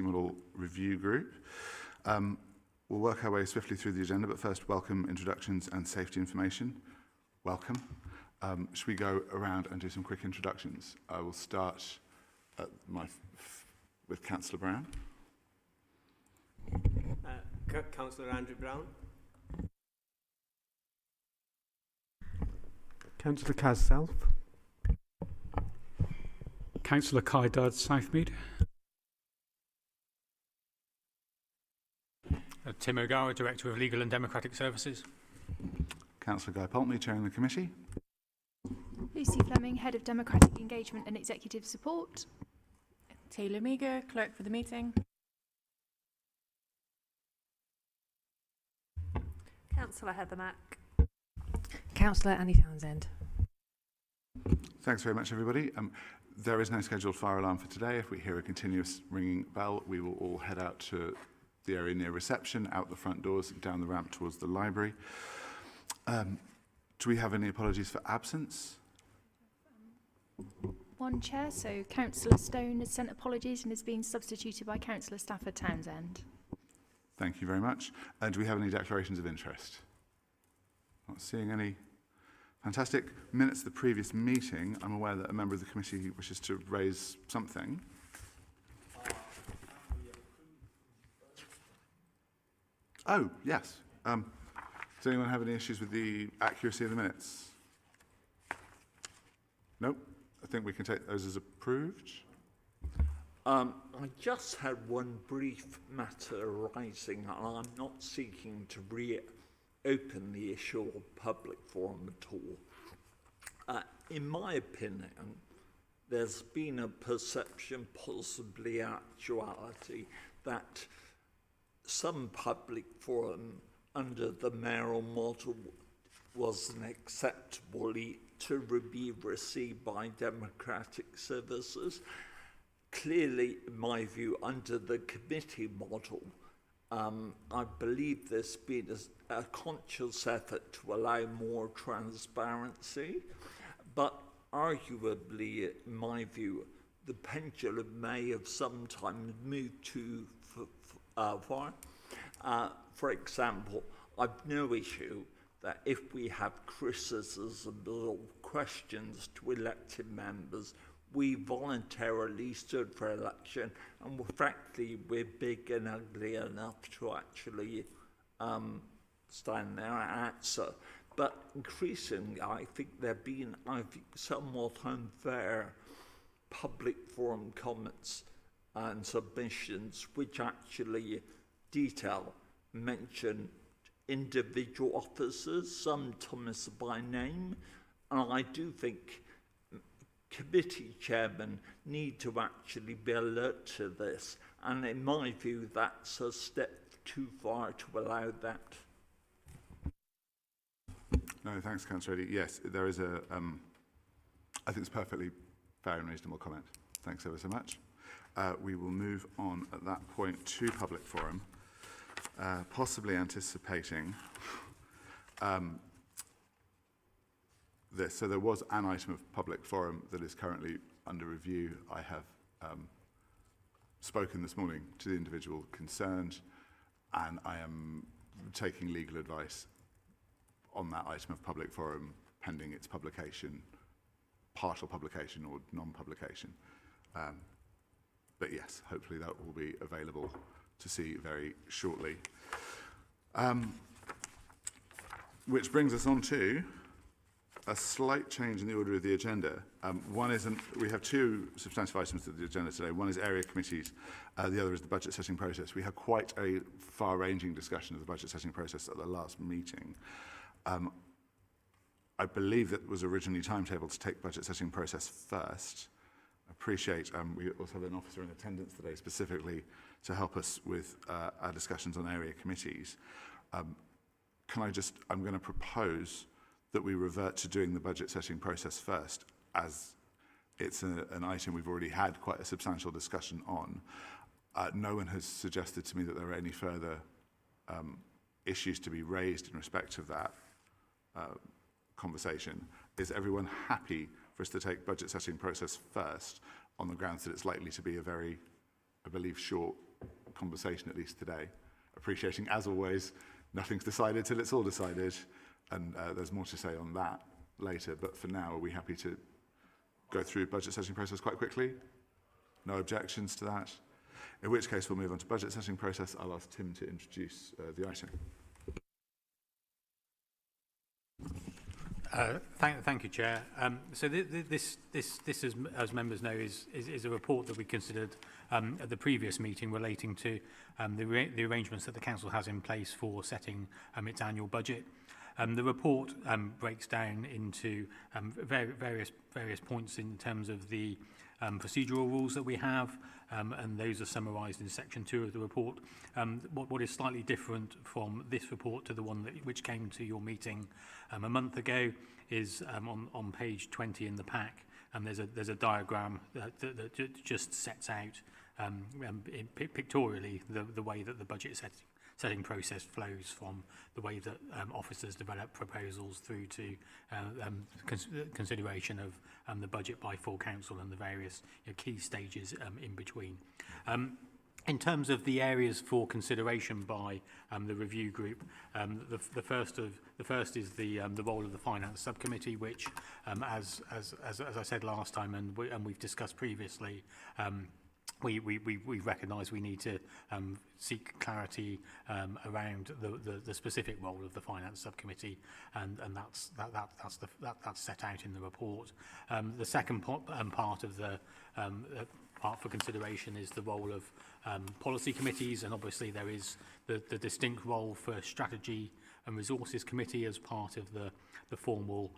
Model Review Group. We'll work our way swiftly through the agenda, but first, welcome, introductions and safety information. Welcome. Should we go around and do some quick introductions? I will start with Councillor Brown. Councillor Andrew Brown. Councillor Kaz Self. Councillor Kai Dodd Southmead. Tim O'Gara, Director of Legal and Democratic Services. Councillor Guy Pulteney, chairing the committee. Lucy Fleming, Head of Democratic Engagement and Executive Support. Taylor Meager, Clerk for the meeting. Councillor Heather Mack. Councillor Annie Townsend. Thanks very much, everybody. There is no scheduled fire alarm for today. If we hear a continuous ringing bell, we will all head out to the area near reception, out the front doors, down the ramp towards the library. Do we have any apologies for absence? One chair, so Councillor Stone has sent apologies and is being substituted by Councillor Stafford Townsend. Thank you very much. Do we have any declarations of interest? Not seeing any. Fantastic. Minutes of the previous meeting. I'm aware that a member of the committee wishes to raise something. Oh, yes. Does anyone have any issues with the accuracy of the minutes? Nope. I think we can take those as approved. I just had one brief matter arising, and I'm not seeking to reopen the issue of public forum at all. In my opinion, there's been a perception, possibly actuality, that some public forum under the mayoral model wasn't acceptable to be received by democratic services. Clearly, in my view, under the committee model, I believe there's been a conscious effort to allow more transparency, but arguably, in my view, the pendulum may have sometimes moved too far. For example, I've no issue that if we have criticisms or questions to elected members, we voluntarily stood for election, and frankly, we're big and ugly enough to actually stand there and answer. But increasingly, I think there have been, somewhat unfair public forum comments and submissions which actually mention individual officers, sometimes by name, and I do think committee chairmen need to actually be alert to this, and in my view that's a step too far to allow that. No, thanks, Councillor Reddy. Yes, there is I think it's perfectly fair and reasonable comment. Thanks ever so much. We will move on at that point to public forum, possibly anticipating this. So there was an item of public forum that is currently under review. I have spoken this morning to the individual concerned, and I am taking legal advice on that item of public forum pending its publication, partial publication or non-publication. But yes, hopefully that will be available to see very shortly. Which brings us on to a slight change in the order of the agenda. One is, we have two substantive items of the agenda today. One is area committees, the other is the budget setting process. We had quite a far-ranging discussion of the budget setting process at the last meeting. I believe that was originally timetabled to take budget setting process first. I appreciate we also have an officer in attendance today specifically to help us with our discussions on area committees. I'm going to propose that we revert to doing the budget setting process first, as it's an item we've already had quite a substantial discussion on. No one has suggested to me that there are any further issues to be raised in respect of that conversation. Is everyone happy for us to take budget setting process first on the grounds that it's likely to be a very, I believe, short conversation, at least today. Appreciating, as always, nothing's decided till it's all decided, and there's more to say on that later. But for now, are we happy to go through budget setting process quite quickly? No objections to that? In which case, we'll move on to budget setting process. I'll ask Tim to introduce the item. Thank you, Chair. So this as members know, is a report that we considered at the previous meeting relating to the arrangements that the Council has in place for setting its annual budget. The report breaks down into various points in terms of the procedural rules that we have, and those are summarised in section 2 of the report. What is slightly different from this report to the one which came to your meeting a month ago is on page 20 in the pack, and there's a diagram that just sets out pictorially the way that the budget setting process flows from the way that officers develop proposals through to consideration of the budget by full council and the various key stages in between. In terms of the areas for consideration by the review group, the first is the role of the finance subcommittee, which, as I said last time, and we've discussed previously, we recognise we need to seek clarity around the specific role of the finance subcommittee, and that's set out in the report. The second part of the part for consideration is the role of policy committees, and obviously there is the distinct role for strategy and resources committee as part of the formal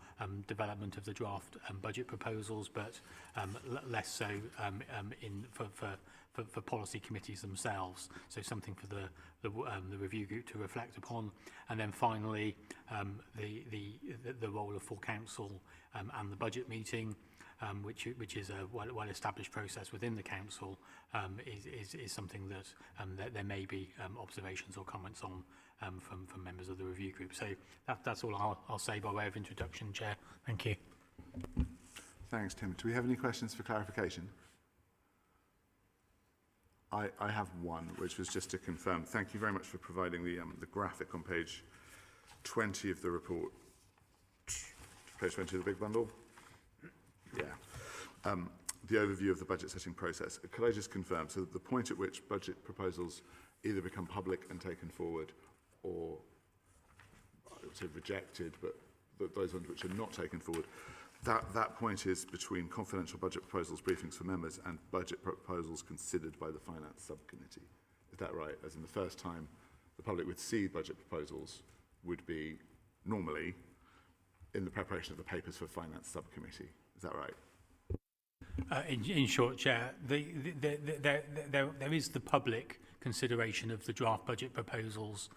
development of the draft budget proposals, but less so for policy committees themselves. So something for the review group to reflect upon. And then finally, the role of full council and the budget meeting, which is a well-established process within the council, is something that there may be observations or comments on from members of the review group. So that's all I'll say by way of introduction, Chair. Thank you. Thanks, Tim. Do we have any questions for clarification? I have one, which was just to confirm. Thank you very much for providing the graphic on page 20 of the report. Page 20 of the big bundle. Yeah. The overview of the budget setting process. Could I just confirm, so the point at which budget proposals either become public and taken forward, or I would say rejected, but those ones which are not taken forward, that point is between confidential budget proposals, briefings for members, and budget proposals considered by the finance subcommittee. Is that right? As in the first time the public would see budget proposals would be normally in the preparation of the papers for finance subcommittee. Is that right? In short, Chair, there is the public consideration of the draft budget proposals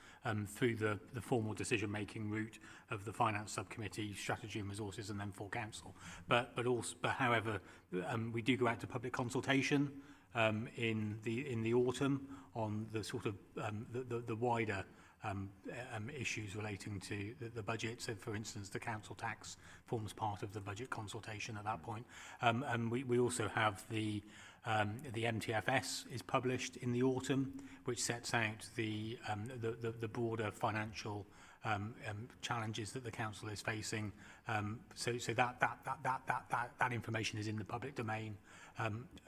through the formal decision-making route of the finance subcommittee, strategy and resources, and then full council. But however, we do go out to public consultation in the autumn on the sort of the wider issues relating to the budget. So, for instance, the council tax forms part of the budget consultation at that point. And we also have the MTFS is published in the autumn, which sets out the broader financial challenges that the council is facing. So that information is in the public domain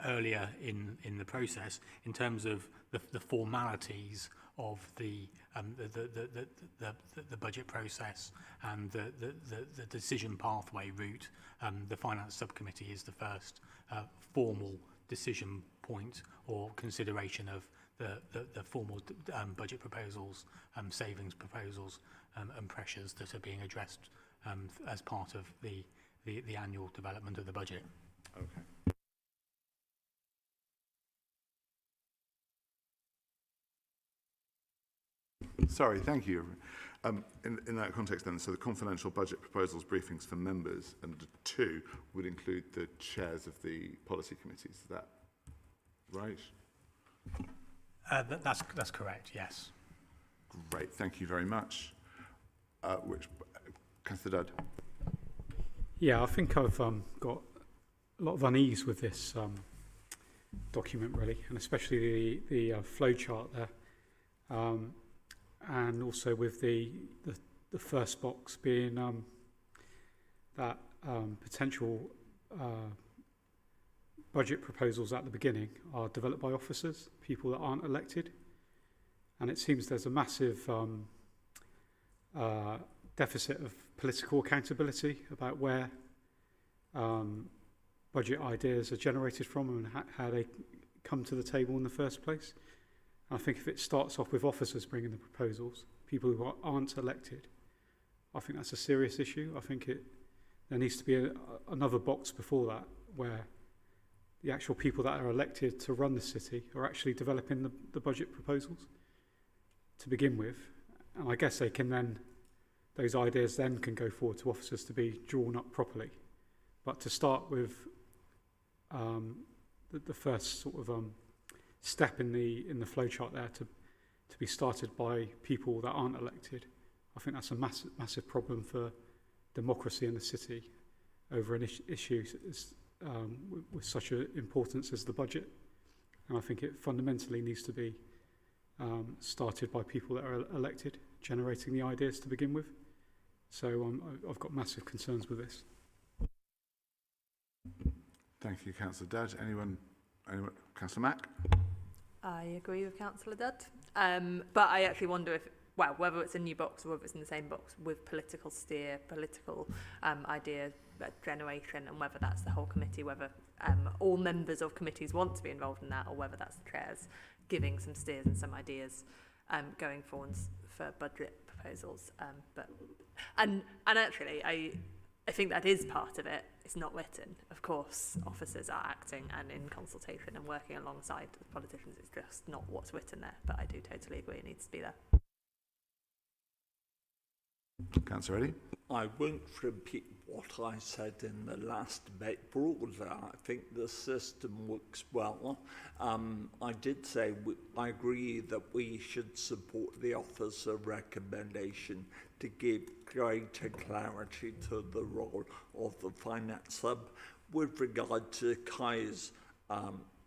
earlier in the process. In terms of the formalities of the budget process and the decision pathway route, the finance subcommittee is the first formal decision point or consideration of the formal budget proposals, savings proposals, and pressures that are being addressed as part of the annual development of the budget. Okay. Sorry, thank you. In that context then, so the confidential budget proposals briefings for members and 2 would include the chairs of the policy committees. Is that right? That's correct, yes. Great, thank you very much. Councillor Dud. Yeah, I think I've got a lot of unease with document really, and especially the flow chart there, and also with the first box being that potential budget proposals at the beginning are developed by officers, people that aren't elected, and it seems there's a massive deficit of political accountability about where budget ideas are generated from and how they come to the table in the first place. And I think if it starts off with officers bringing the proposals, people who aren't elected, I think that's a serious issue. I think there needs to be another box before that where the actual people that are elected to run the city are actually developing the budget proposals to begin with. And I guess those ideas then can go forward to officers to be drawn up properly. But to start with the first sort of step in the flowchart there to be started by people that aren't elected, I think that's a massive problem for democracy in the city over an issue with such an importance as the budget. And I think it fundamentally needs to be started by people that are elected, generating the ideas to begin with. So I've got massive concerns with this. Thank you, Councillor Dudd. Anyone? Councillor Mack? I agree with Councillor Dudd. But I actually wonder whether it's a new box or whether it's in the same box with political steer, political idea generation, and whether that's the whole committee, whether all members of committees want to be involved in that, or whether that's the chairs giving some steers and some ideas going forwards for budget proposals. And actually, I think that is part of it. It's not written. Of course, officers are acting and in consultation and working alongside the politicians. It's just not what's written there. But I do totally agree it needs to be there. Councillor Eddy? I won't repeat what I said in the last debate. Broadly, I think the system works well. I did say I agree that we should support the officer recommendation to give greater clarity to the role of the finance sub. With regard to Kai's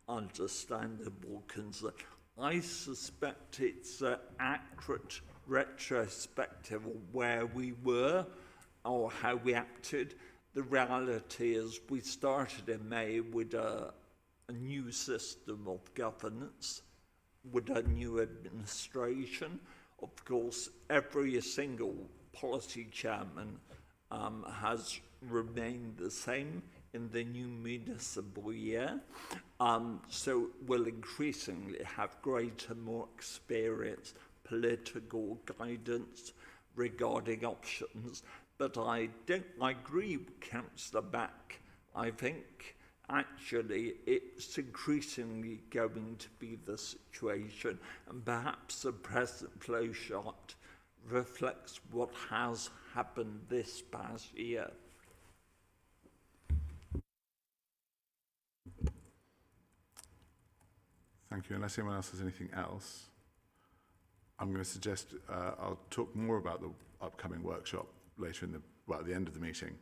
understandable concern, I suspect it's an accurate retrospective of where we were or how we acted. The reality is we started in May with a new system of governance, with a new administration. Of course, every single policy chairman has remained the same in the new municipal year. So we'll increasingly have greater, more experienced political guidance regarding options. But I agree with Councillor Mack. I think actually it's increasingly going to be the situation, and perhaps the present flow chart reflects what has happened this past year. Thank you. Unless anyone else has anything else, I'm going to suggest I'll talk more about the upcoming workshop later at the end of the meeting.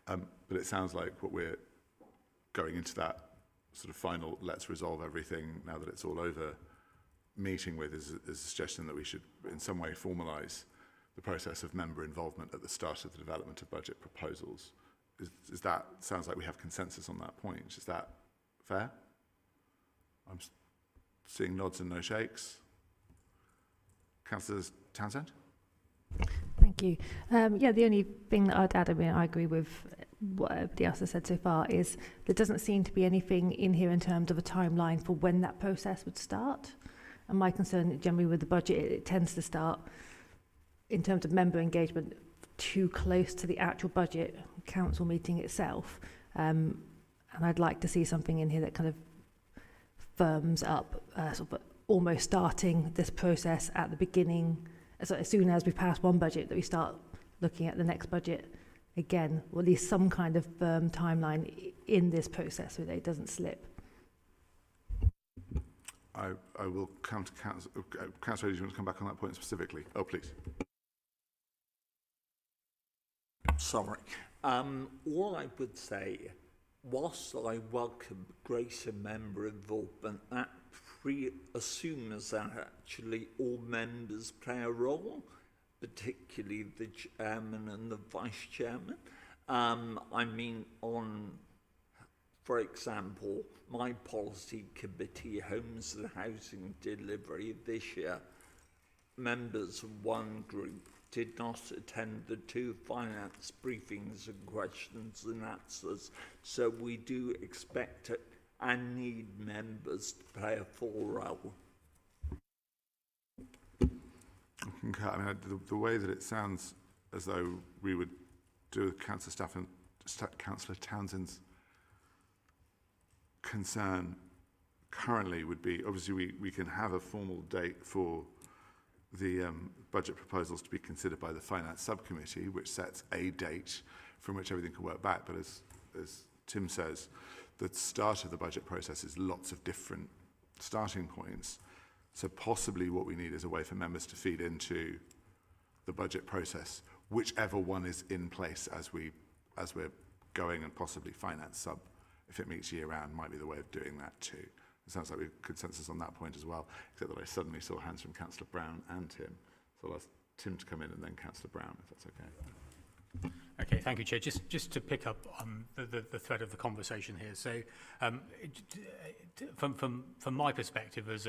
But it sounds like what we're going into that sort of final let's resolve everything now that it's all over meeting with is a suggestion that we should in some way formalise the process of member involvement at the start of the development of budget proposals. Is that, sounds like we have consensus on that point. Is that fair? I'm seeing nods and no shakes. Councillor Townsend? Thank you. Yeah, the only thing that I'd add, I mean, I agree with what everybody else has said so far, is there doesn't seem to be anything in here in terms of a timeline for when that process would start. And my concern generally with the budget, it tends to start in terms of member engagement too close to the actual budget council meeting itself. And I'd like to see something in here that kind of firms up, sort of almost starting this process at the beginning, as soon as we pass one budget, that we start looking at the next budget again, or at least some kind of firm timeline in this process so that it doesn't slip. I will come to Councillor, do you want to come back on that point specifically? Oh, please. Sorry. All I would say whilst I welcome greater member involvement, that assumes that actually all members play a role, particularly the chairman and the vice chairman. I mean, for example, my policy committee, Homes and Housing Delivery, this year, members of one group did not attend the 2 finance briefings and questions and answers. So we do expect and need members to play a full role. I concur. I mean, the way that it sounds as though we would do with Councillor Townsend's concern currently would be, obviously we can have a formal date for the budget proposals to be considered by the Finance Subcommittee, which sets a date from which everything can work back. But as Tim says, the start of the budget process is lots of different starting points. So possibly what we need is a way for members to feed into the budget process, whichever one is in place as we're going, and possibly Finance Sub, if it meets year round, might be the way of doing that too. It sounds like we have consensus on that point as well, except that I suddenly saw hands from Councillor Brown and Tim. So I'll ask Tim to come in and then Councillor Brown, if that's okay. Okay, thank you, Chair. Just to pick up on the thread of the conversation here. So, from my perspective as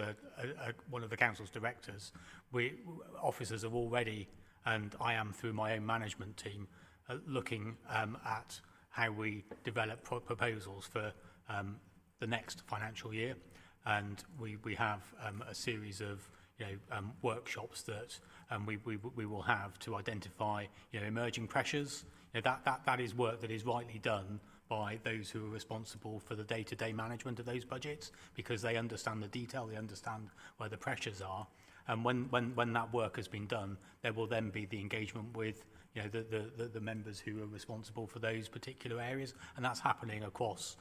one of the council's directors, officers are already, and I am through my own management team, looking at how we develop proposals for the next financial year, and we have a series of workshops that we will have to identify emerging pressures. That is work that is rightly done by those who are responsible for the day-to-day management of those budgets, because they understand the detail, they understand where the pressures are, and when that work has been done, there will then be the engagement with the members who are responsible for those particular areas, and that's happening across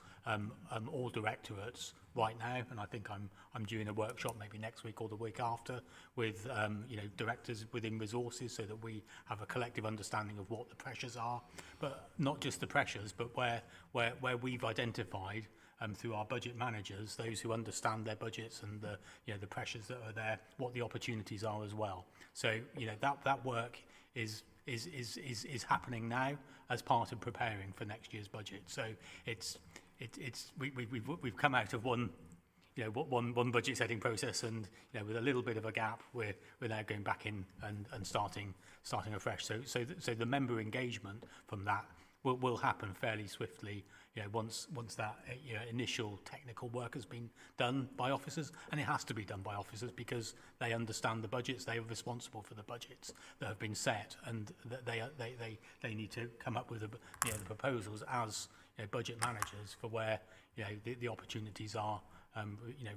all directorates right now. And I think I'm doing a workshop maybe next week or the week after with directors within resources, so that we have a collective understanding of what the pressures are, but not just the pressures, but where we've identified through our budget managers, those who understand their budgets and the pressures that are there, what the opportunities are as well. So that work is happening now as part of preparing for next year's budget. So we've come out of one budget setting process, and with a little bit of a gap, we're now going back in and starting afresh. So the member engagement from that will happen fairly swiftly. Once that initial technical work has been done by officers, and it has to be done by officers because they understand the budgets, they are responsible for the budgets that have been set, and they need to come up with the proposals as budget managers for where the opportunities are,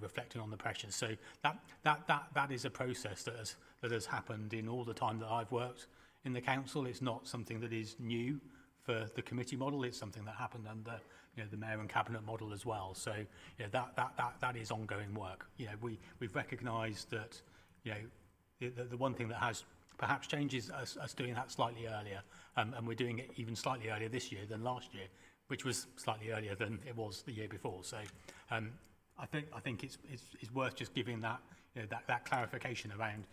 reflecting on the pressures. So that is a process that has happened in all the time that I've worked in the council. It's not something that is new for the committee model. It's something that happened under the mayor and cabinet model as well. So that is ongoing work. We've recognised that the one thing that has perhaps changed is us doing that slightly earlier, and we're doing it even slightly earlier this year than last year, which was slightly earlier than it was the year before. So I think it's worth just giving that that clarification around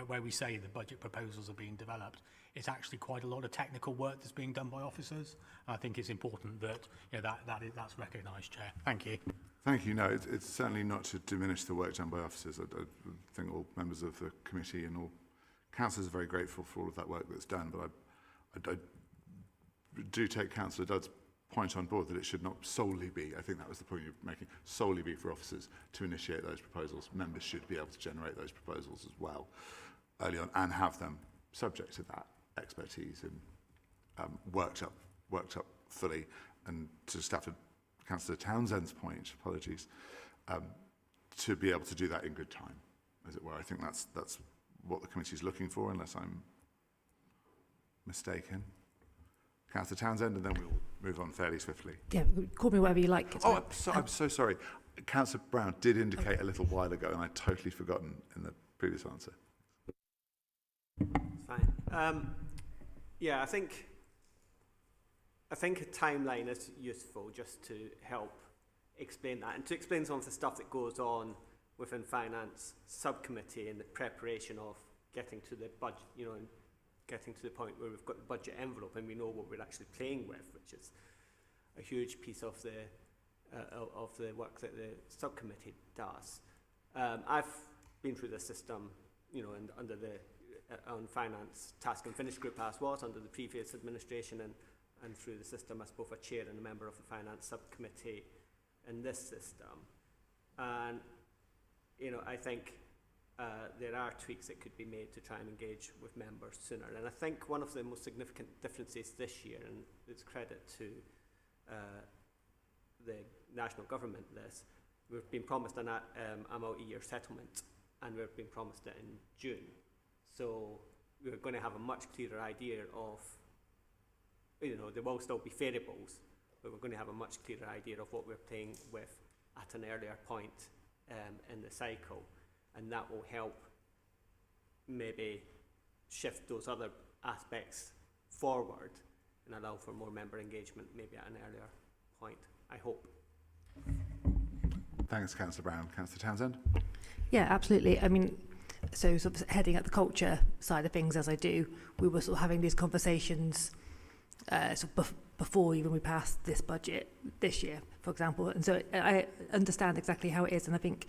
where we say the budget proposals are being developed. It's actually quite a lot of technical work that's being done by officers. And I think it's important that that's recognised, Chair. Thank you. Thank you. No, it's certainly not to diminish the work done by officers. I think all members of the committee and all councillors are very grateful for all of that work that's done. But I do take Councillor Dudd's point on board that it should not solely be, I think that was the point you're making, solely be for officers to initiate those proposals. Members should be able to generate those proposals as well early on, and have them subject to that expertise and worked up fully. And to Stafford, Councillor Townsend's point, apologies, to be able to do that in good time, as it were. I think that's what the committee is looking for, unless I'm mistaken. Councillor Townsend, and then we'll move on fairly swiftly. Yeah, call me whatever you like. Oh, I'm so sorry. Councillor Brown did indicate a little while ago, and I'd totally forgotten in the previous answer. Fine. Yeah, I think I think a timeline is useful just to help explain that and to explain some of the stuff that goes on within Finance Subcommittee in the preparation of getting to the budget, you know, and getting to the point where we've got the budget envelope and we know what we're actually playing with, which is a huge piece of the work that the subcommittee does. I've been through the system, you know, and under the on Finance Task and Finish Group as was under the previous administration, and through the system as both a chair and a member of the Finance Subcommittee in this system. And, you know, I think there are tweaks that could be made to try and engage with members sooner. And I think one of the most significant differences this year, and it's credit to the national government this, we've been promised an multi-year settlement, and we've been promised it in June. So we're going to have a much clearer idea of, you know, there will still be variables, but we're going to have a much clearer idea of what we're playing with at an earlier point in the cycle. And that will help maybe shift those other aspects forward and allow for more member engagement maybe at an earlier point, I hope. Thanks, Councillor Brown. Councillor Townsend? Yeah, absolutely. I mean, so sort of heading at the culture side of things as I do, we were sort of having these conversations before even we passed this budget this year, for example. And so I understand exactly how it is, and I think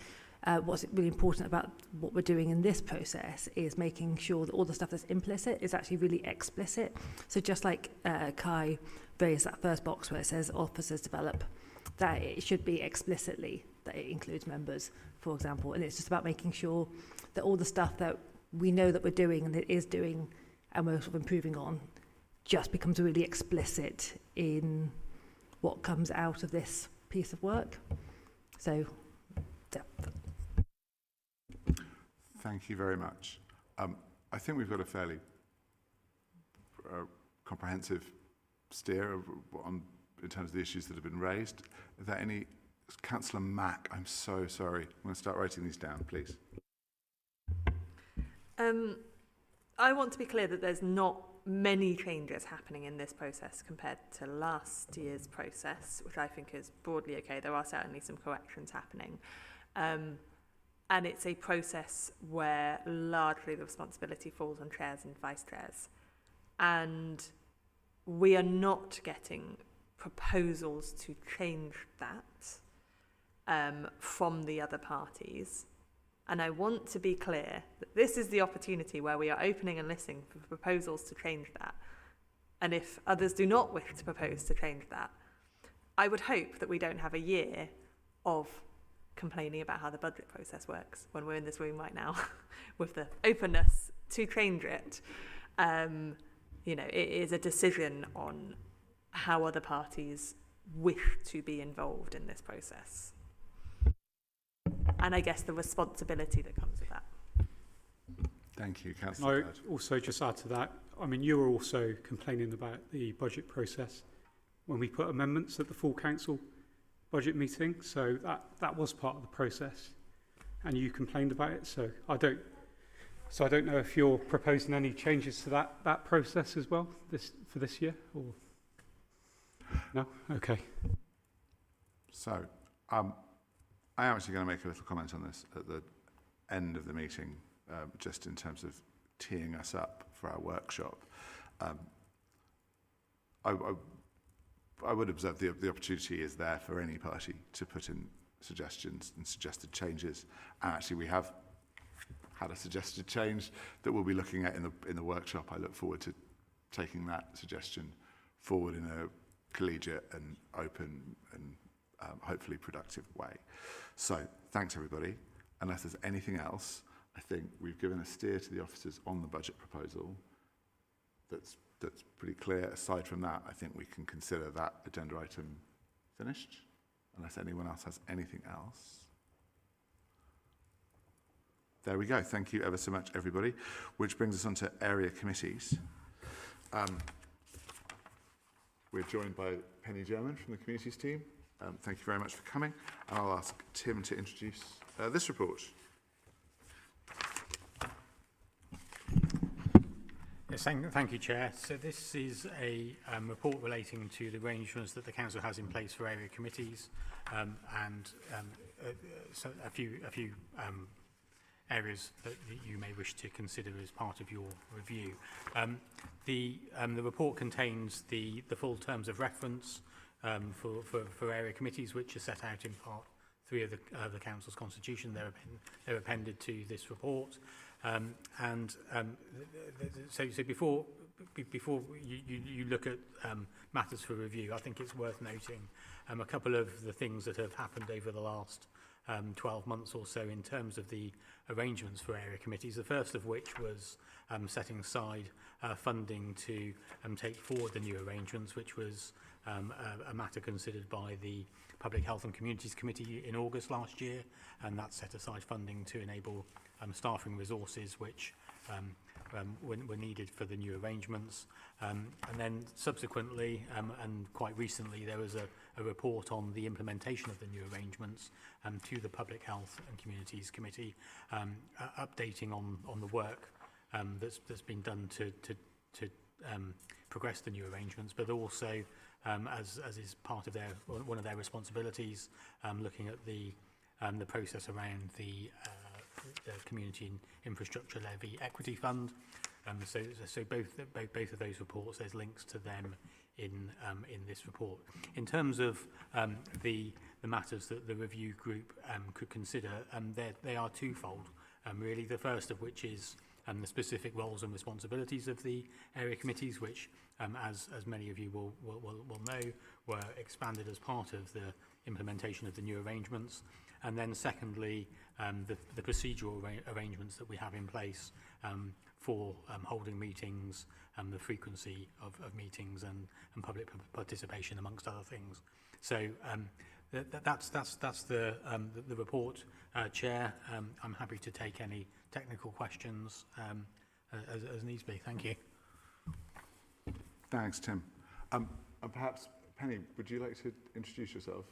what's really important about what we're doing in this process is making sure that all the stuff that's implicit is actually really explicit. So just like Kai raised that first box where it says officers develop, that it should be explicitly that it includes members, for example. And it's just about making sure that all the stuff that we know that we're doing and it is doing and we're sort of improving on just becomes really explicit in what comes out of this piece of work. So, yeah. Thank you very much. I think we've got a fairly comprehensive steer in terms of the issues that have been raised. Are there any? Councillor Mack, I'm so sorry. I'm going to start writing these down, please. I want to be clear that there's not many changes happening in this process compared to last year's process, which I think is broadly okay. There are certainly some corrections happening. And it's a process where largely the responsibility falls on chairs and vice chairs. And we are not getting proposals to change that from the other parties. And I want to be clear that this is the opportunity where we are opening and listening for proposals to change that. And if others do not wish to propose to change that, I would hope that we don't have a year of complaining about how the budget process works when we're in this room right now with the openness to change it. You know, it is a decision on how other parties wish to be involved in this process. And I guess the responsibility that comes with that. Thank you, Councillor I Bird. also just add to that, I mean, you were also complaining about the budget process when we put amendments at the full council budget meeting, so that was part of the process, and you complained about it. So I don't know if you're proposing any changes to that process as well for this year, or no? Okay. So I am actually going to make a little comment on this at the end of the meeting, just in terms of teeing us up for our workshop. I would observe the opportunity is there for any party to put in suggestions and suggested changes. And actually, we have had a suggested change that we'll be looking at in the workshop. I look forward to taking that suggestion forward in a collegiate and open and hopefully productive way. So, thanks everybody. Unless there's anything else, I think we've given a steer to the officers on the budget proposal that's pretty clear. Aside from that, I think we can consider that agenda item finished, unless anyone else has anything else. There we go. Thank you ever so much, everybody. Which brings us on to area committees. We're joined by Penny German from the communities team. Thank you very much for coming. And I'll ask Tim to introduce this report. Yes, thank you, Chair. So this is a report relating to the arrangements that the Council has in place for area committees, so a few areas that you may wish to consider as part of your review. The report contains the full terms of reference for area committees, which are set out in Part 3 of the Council's Constitution. They're appended to this report. So before you look at matters for review, I think it's worth noting a couple of the things that have happened over the last 12 months or so in terms of the arrangements for area committees. The first of which was setting aside funding to take forward the new arrangements, which was a matter considered by the Public Health and Communities Committee in August last year, and that set aside funding to enable staffing resources which were needed for the new arrangements. And then subsequently, and quite recently, there was a report on the implementation of the new arrangements to the Public Health and Communities Committee, updating on the work that's been done to progress the new arrangements, but also as is part of one of their responsibilities, looking at the process around the Community Infrastructure Levy Equity Fund. So both of those reports, there's links to them in this report. In terms of the matters that the review group could consider, they are twofold. Really, the first of which is the specific roles and responsibilities of the area committees, which, as many of you will know, were expanded as part of the implementation of the new arrangements. And then secondly, the procedural arrangements that we have in place for holding meetings, the frequency of meetings and public participation, amongst other things. So that's the report, Chair. I'm happy to take any technical questions as needs be. Thank you. Thanks, Tim. And perhaps, Penny, would you like to introduce yourself?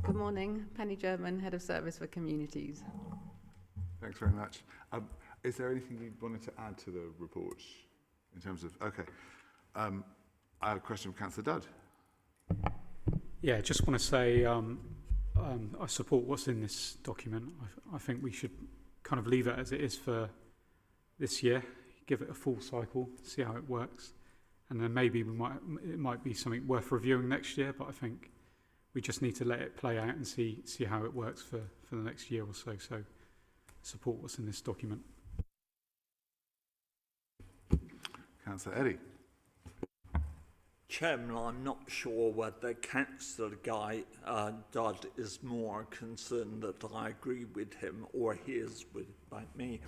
Good morning, Penny German, Head of Service for Communities. Thanks very much. Is there anything you wanted to add to the report in terms of, okay. I have a question from Councillor Dudd. Yeah, just want to say I support what's in this document. I think we should kind of leave it as it is for this year, give it a full cycle, see how it works, and then maybe it might be something worth reviewing next year, but I think we just need to let it play out and see how it works for the next year or so. So support what's in this document. Councillor Eddy. Chairman, I'm not sure whether Councillor Dudd is more concerned that I agree with him or he is with me.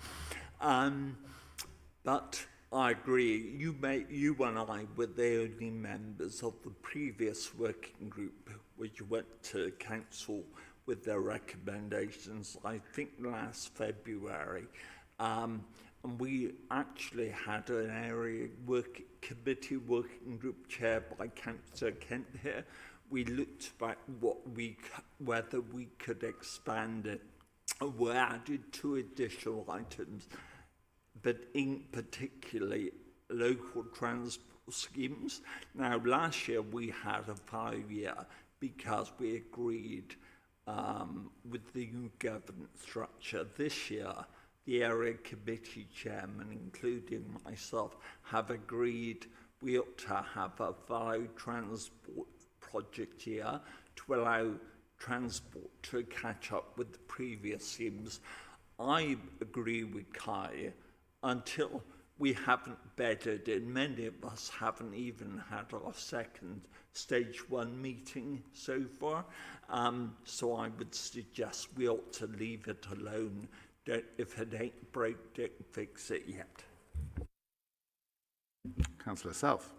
But I agree. You and I were the only members of the previous working group which went to council with their recommendations, I think last February. And we actually had an area committee working group chaired by Councillor Kent here. We looked at whether we could expand it. We added 2 additional items, but in particularly local transport schemes. Now, last year we had a 5-year because we agreed with the new governance structure. This year, the area committee chairman, including myself, have agreed we ought to have a value transport project here to allow transport to catch up with the previous schemes. I agree with Kai. Until we haven't bedded in, many of us haven't even had our second stage 1 meeting so far. So I would suggest we ought to leave it alone. If it ain't broke, don't fix it yet. Councillor Self.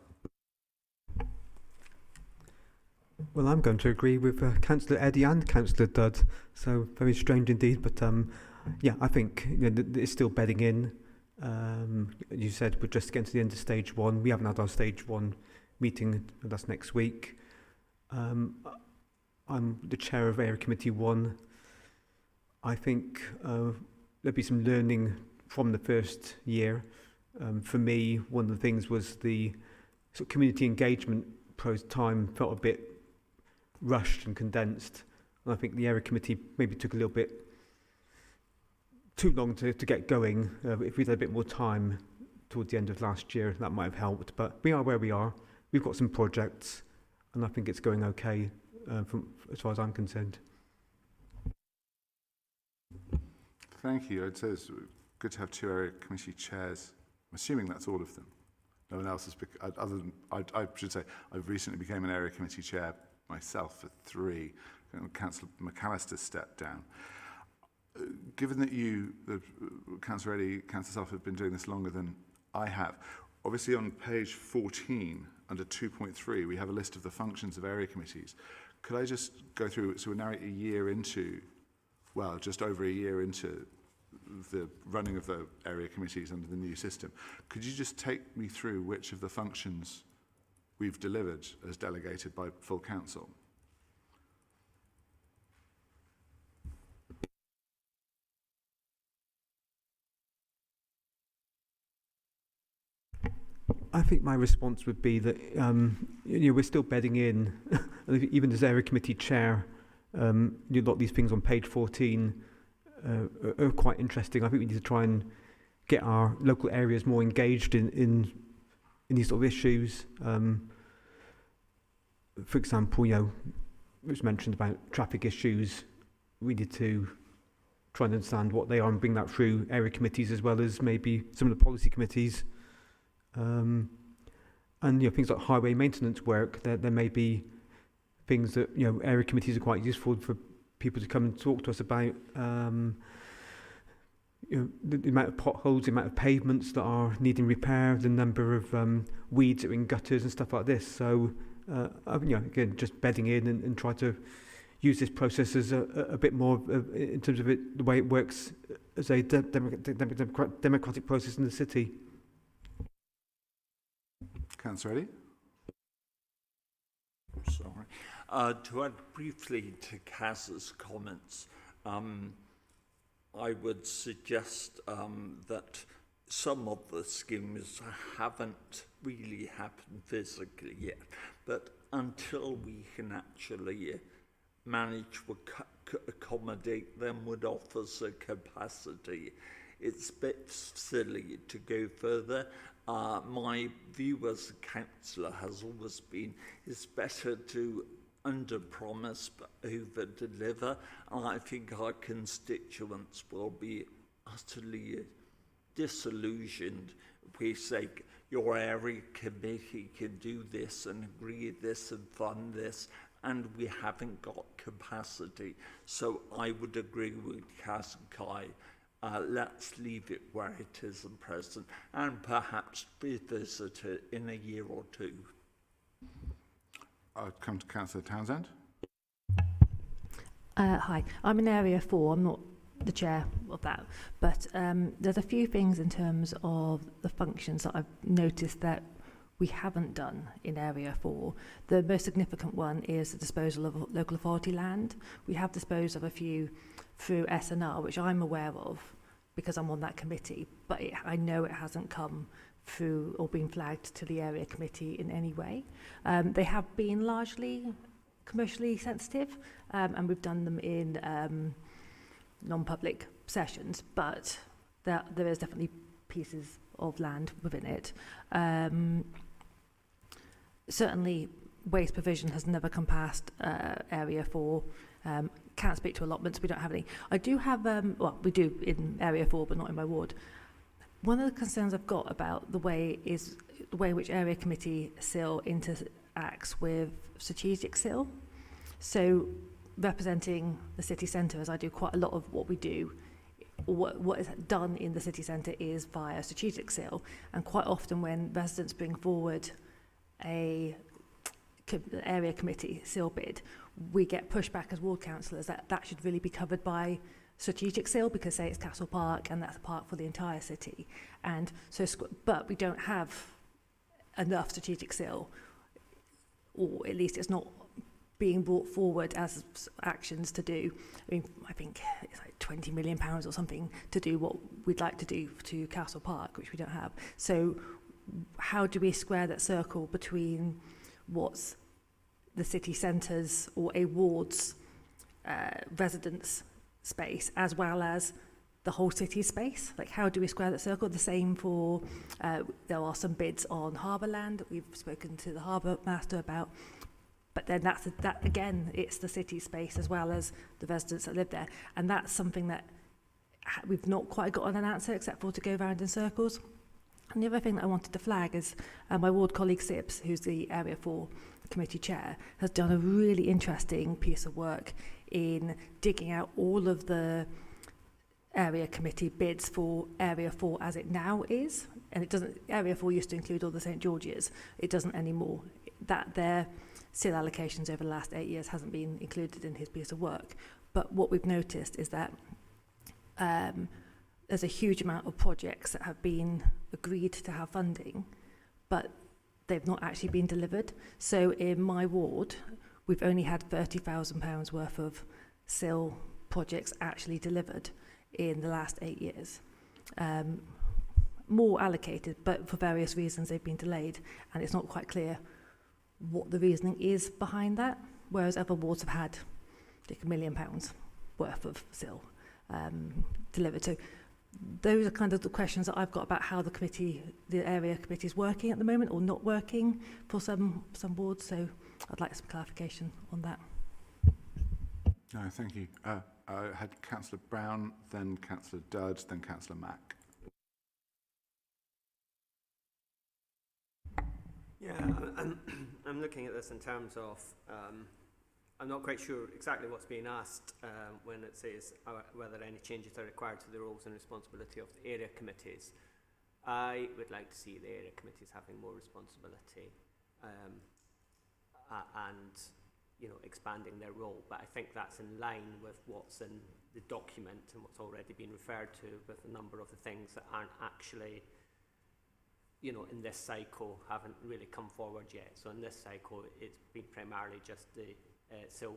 Well, I'm going to agree with Councillor Eddy and Councillor Dudd. So very strange indeed, but yeah, I think it's still bedding in. You said we're just getting to the end of stage 1. We haven't had our stage 1 meeting, and that's next week. I'm the chair of Area Committee 1. I think there'll be some learning from the first year. For me, one of the things was the sort of community engagement time felt a bit rushed and condensed. And I think the Area Committee maybe took a little bit too long to get going. If we'd had a bit more time towards the end of last year, that might have helped. But we are where we are. We've got some projects, and I think it's going okay from as far as I'm concerned. Thank you. I'd say it's good to have 2 area committee chairs. I'm assuming that's all of them. No one else has, other than, I should say, I've recently became an area committee chair myself for 3. Councillor McAllister stepped down. Given that you, Councillor Eddy, Councillor Self, have been doing this longer than I have, obviously on page 14, under 2.3, we have a list of the functions of area committees. Could I just go through, so we're now a year into, well, just over a year into the running of the area committees under the new system. Could you just take me through which of the functions we've delivered as delegated by full council? I think my response would be that we're still bedding in, even as area committee chair. A lot of these things on page 14 are quite interesting. I think we need to try and get our local areas more engaged in these sort of issues. For example, it was mentioned about traffic issues. We need to try and understand what they are and bring that through area committees as well as maybe some of the policy committees. And things like highway maintenance work, there may be things that area committees are quite useful for people to come and talk to us about. The amount of potholes, the amount of pavements that are needing repair, the number of weeds that are in gutters and stuff like this. So again, just bedding in and try to use this process as a bit more in terms of the way it works as a democratic process in the city. Councillor Eddy? Sorry. To add briefly to Kaz's comments, I would suggest that some of the schemes haven't really happened physically yet, but until we can actually manage to accommodate them with officer capacity, it's a bit silly to go further. My view as a councillor has always been it's better to under-promise but over-deliver, and I think our constituents will be utterly disillusioned if we say your area committee can do this and agree this and fund this, and we haven't got capacity. So I would agree with Kaz and Kai. Let's leave it where it is at present and perhaps revisit it in a year or 2. I'll come to Councillor Townsend. Hi, I'm in Area 4. I'm not the chair of that, but there's a few things in terms of the functions that I've noticed that we haven't done in Area 4. The most significant one is the disposal of local authority land. We have disposed of a few through SNR, which I'm aware of because I'm on that committee, but I know it hasn't come through or been flagged to the area committee in any way. They have been largely commercially sensitive, and we've done them in non-public sessions, but there is definitely pieces of land within it. Certainly, waste provision has never come past Area 4. Can't speak to allotments, we don't have any. I do have, we do in Area 4, but not in my ward. One of the concerns I've got about the way in which Area Committee SIL interacts with Strategic SIL. So representing the city centre, as I do quite a lot of what we do, what is done in the city centre is via Strategic SIL, and quite often when residents bring forward a area committee SIL bid, we get pushback as ward councillors that should really be covered by Strategic SIL, because say it's Castle Park and that's a park for the entire city, and so but we don't have enough Strategic SIL, or at least it's not being brought forward as actions to do. I mean, I think it's like £20 million or something to do what we'd like to do to Castle Park, which we don't have. So how do we square that circle between what's the city centre's or a ward's residence space as well as the whole city space? Like, how do we square that circle? The same for, there are some bids on harbour land that we've spoken to the harbour master about. But then that again, it's the city space as well as the residents that live there. And that's something that we've not quite got an answer except for to go round in circles. And the other thing that I wanted to flag is my ward colleague Sips, who's the Area 4 committee chair, has done a really interesting piece of work in digging out all of the area committee bids for Area 4 as it now is. And it doesn't, Area 4 used to include all the St George's. It doesn't anymore. That their SIL allocations over the last 8 years hasn't been included in his piece of work. But what we've noticed is that there's a huge amount of projects that have been agreed to have funding, but they've not actually been delivered. So in my ward, we've only had £30,000 worth of SIL projects actually delivered in the last 8 years. More allocated, but for various reasons they've been delayed, and it's not quite clear what the reasoning is behind that, whereas other wards have had like £1 million worth of SIL delivered. So those are kind of the questions that I've got about how the area committee is working at the moment or not working for some wards. So I'd like some clarification on that. No, thank you. I had Councillor Brown, then Councillor Dudd, then Councillor Mack. Yeah, I'm looking at this in terms of, I'm not quite sure exactly what's being asked when it says whether any changes are required to the roles and responsibility of the area committees. I would like to see the area committees having more responsibility and, you know, expanding their role. But I think that's in line with what's in the document and what's already been referred to with a number of the things that aren't actually, you know, in this cycle haven't really come forward yet. So in this cycle, it's been primarily just the SIL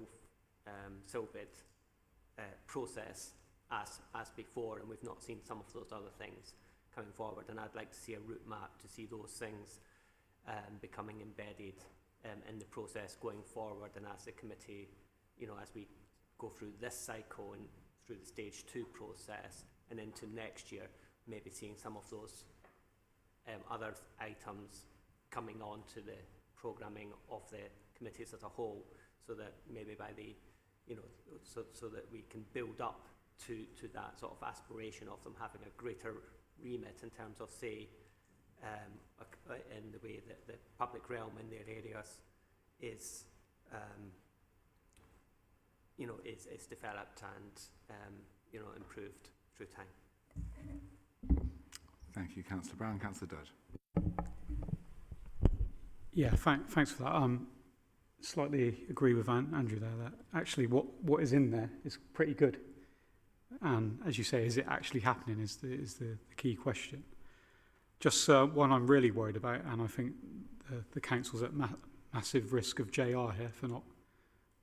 bid process as before, and we've not seen some of those other things coming forward. And I'd like to see a route map to see those things becoming embedded in the process going forward. And as the committee, you know, as we go through this cycle and through the stage 2 process and into next year, maybe seeing some of those other items coming on to the programming of the committees as a whole, so that maybe by the, you know, so that we can build up to that sort of aspiration of them having a greater remit in terms of, say, in the way that the public realm in their areas is, you know, is developed and, you know, improved through time. Thank you, Councillor Brown. Councillor Dudd. Yeah, thanks for that. Slightly agree with Andrew there that actually what is in there is pretty good. And as you say, is it actually happening is the key question. Just one I'm really worried about, and I think the council's at massive risk of JR here for not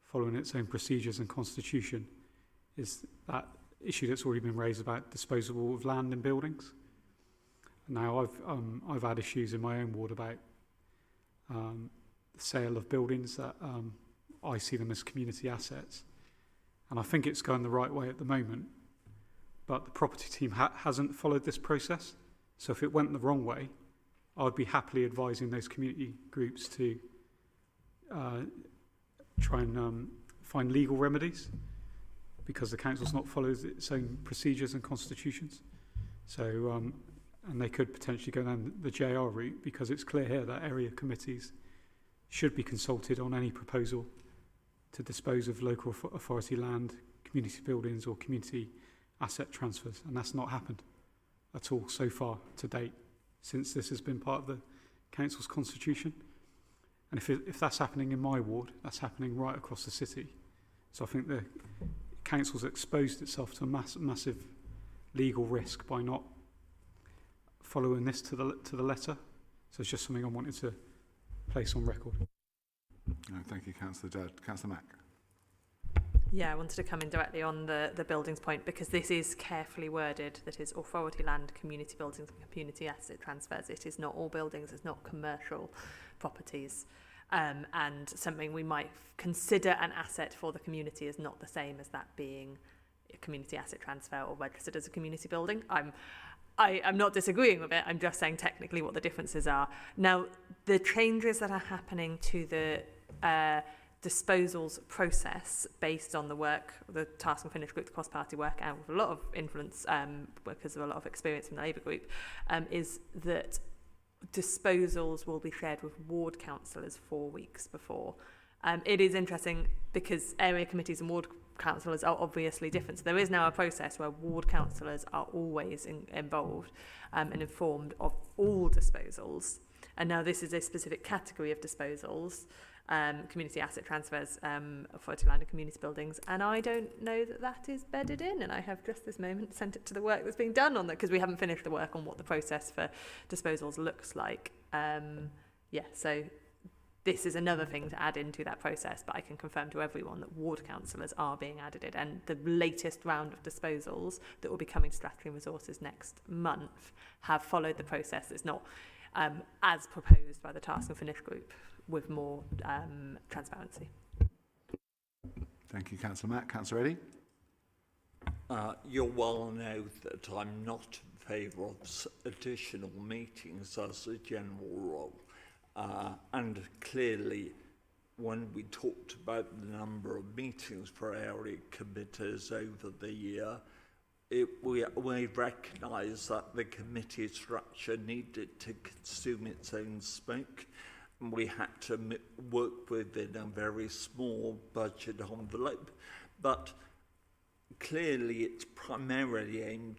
following its own procedures and constitution, is that issue that's already been raised about disposal of land and buildings. Now I've had issues in my own ward about the sale of buildings that I see them as community assets, and I think it's going the right way at the moment, but the property team hasn't followed this process. So if it went the wrong way, I would be happily advising those community groups to try and find legal remedies, because the council's not followed its own procedures and constitutions. So and they could potentially go down the JR route, because it's clear here that area committees should be consulted on any proposal to dispose of local authority land, community buildings or community asset transfers, and that's not happened at all so far to date since this has been part of the council's constitution. And if that's happening in my ward, that's happening right across the city. So I think the council's exposed itself to a massive legal risk by not following this to the letter. So it's just something I wanted to place on record. No, thank you, Councillor Judd. Councillor Mack. Yeah, I wanted to come in directly on the buildings point because this is carefully worded, that is authority land, community buildings and community asset transfers. It is not all buildings, it's not commercial properties. And something we might consider an asset for the community is not the same as that being a community asset transfer or registered as a community building. I'm not disagreeing with it, I'm just saying technically what the differences are. Now, the changes that are happening to the disposals process based on the work, the task and finish group, the cross-party work, and with a lot of influence because of a lot of experience from the Labour group, is that disposals will be shared with ward councillors 4 weeks before. It is interesting because area committees and ward councillors are obviously different. So there is now a process where ward councillors are always involved and informed of all disposals. And now this is a specific category of disposals, community asset transfers, authority land and community buildings. And I don't know that that is bedded in. And I have just this moment sent it to the work that's being done on that because we haven't finished the work on what the process for disposals looks like. So this is another thing to add into that process, but I can confirm to everyone that ward councillors are being added in, and the latest round of disposals that will be coming to Strategy and Resources next month have followed the process. It's not as proposed by the Task and Finish group with more transparency. Thank you, Councillor Mack. Councillor Eddy. You'll well know that I'm not in favour of additional meetings as a general rule. And clearly, when we talked about the number of meetings for area committees over the year, we recognised that the committee structure needed to consume its own smoke. And we had to work within a very small budget envelope. But clearly, it's primarily aimed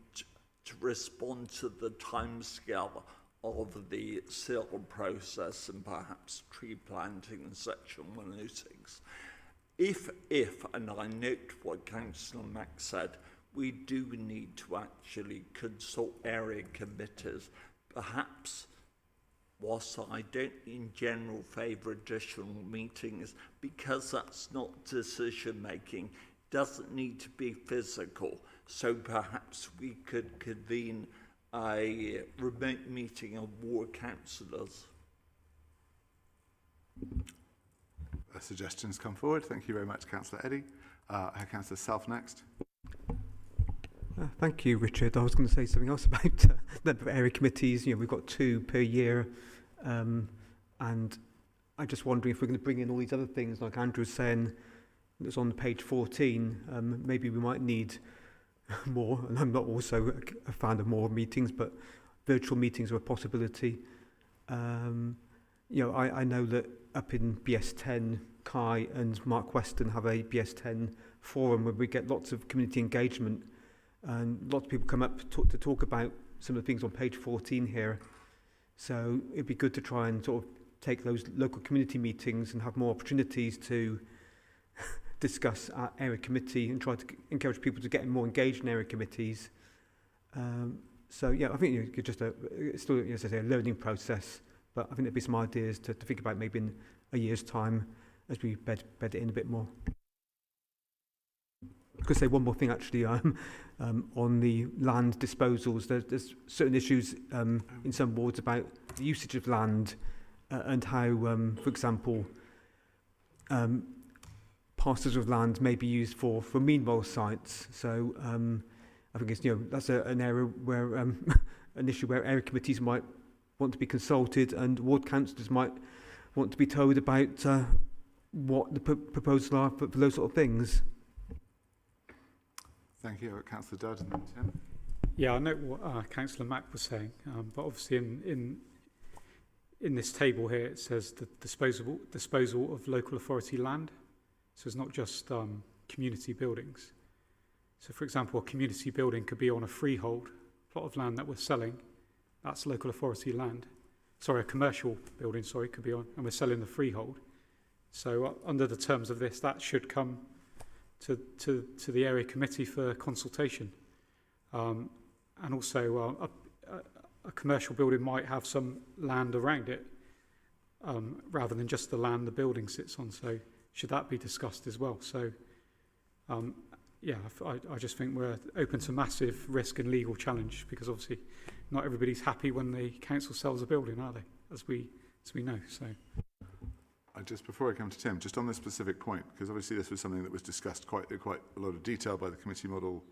to respond to the timescale of the sale process and perhaps tree planting in Section 106. If, and I note what Councillor Mack said, we do need to actually consult area committees. Perhaps, whilst I don't in general favour additional meetings, because that's not decision making, doesn't need to be physical. So perhaps we could convene a remote meeting of ward councillors. A suggestion's come forward. Thank you very much, Councillor Eddy. Councillor Self next. Thank you, Richard. I was going to say something else about the area committees. You know, we've got 2 per year, and I'm just wondering if we're going to bring in all these other things, like Andrew was saying, that's on page 14. Maybe we might need more, and I'm not also a fan of more meetings, but virtual meetings are a possibility. You know, I know that up in BS10, Kai and Mark Weston have a BS10 forum where we get lots of community engagement, and lots of people come up to talk about some of the things on page 14 here. So it'd be good to try and sort of take those local community meetings and have more opportunities to discuss our area committee and try to encourage people to get more engaged in area committees. So yeah, I think you could just it's still, as I say, a learning process, but I think there'd be some ideas to think about maybe in a year's time as we bed it in a bit more. I could say one more thing actually on the land disposals. There's certain issues in some wards about the usage of land and how, for example, parcels of land may be used for meanwhile sites. So I think it's, that's an area where an issue where area committees might want to be consulted and ward councillors might want to be told about what the proposals are for those sort of things. Thank you, Councillor Dodd and then Tim. Yeah, I know what Councillor Mack was saying, but obviously in this table here it says the disposal of local authority land. So it's not just community buildings. So for example, a community building could be on a freehold plot of land that we're selling. That's local authority land. Sorry, a commercial building, could be on, and we're selling the freehold. So under the terms of this, that should come to the area committee for consultation. And also a commercial building might have some land around it. rather than just the land the building sits on. So should that be discussed as well? So yeah, I just think we're open to massive risk and legal challenge, because obviously not everybody's happy when the council sells a building, are they? As we know. So Just before I come to Tim, just on this specific point, because obviously this was something that was discussed quite a lot of detail by the committee model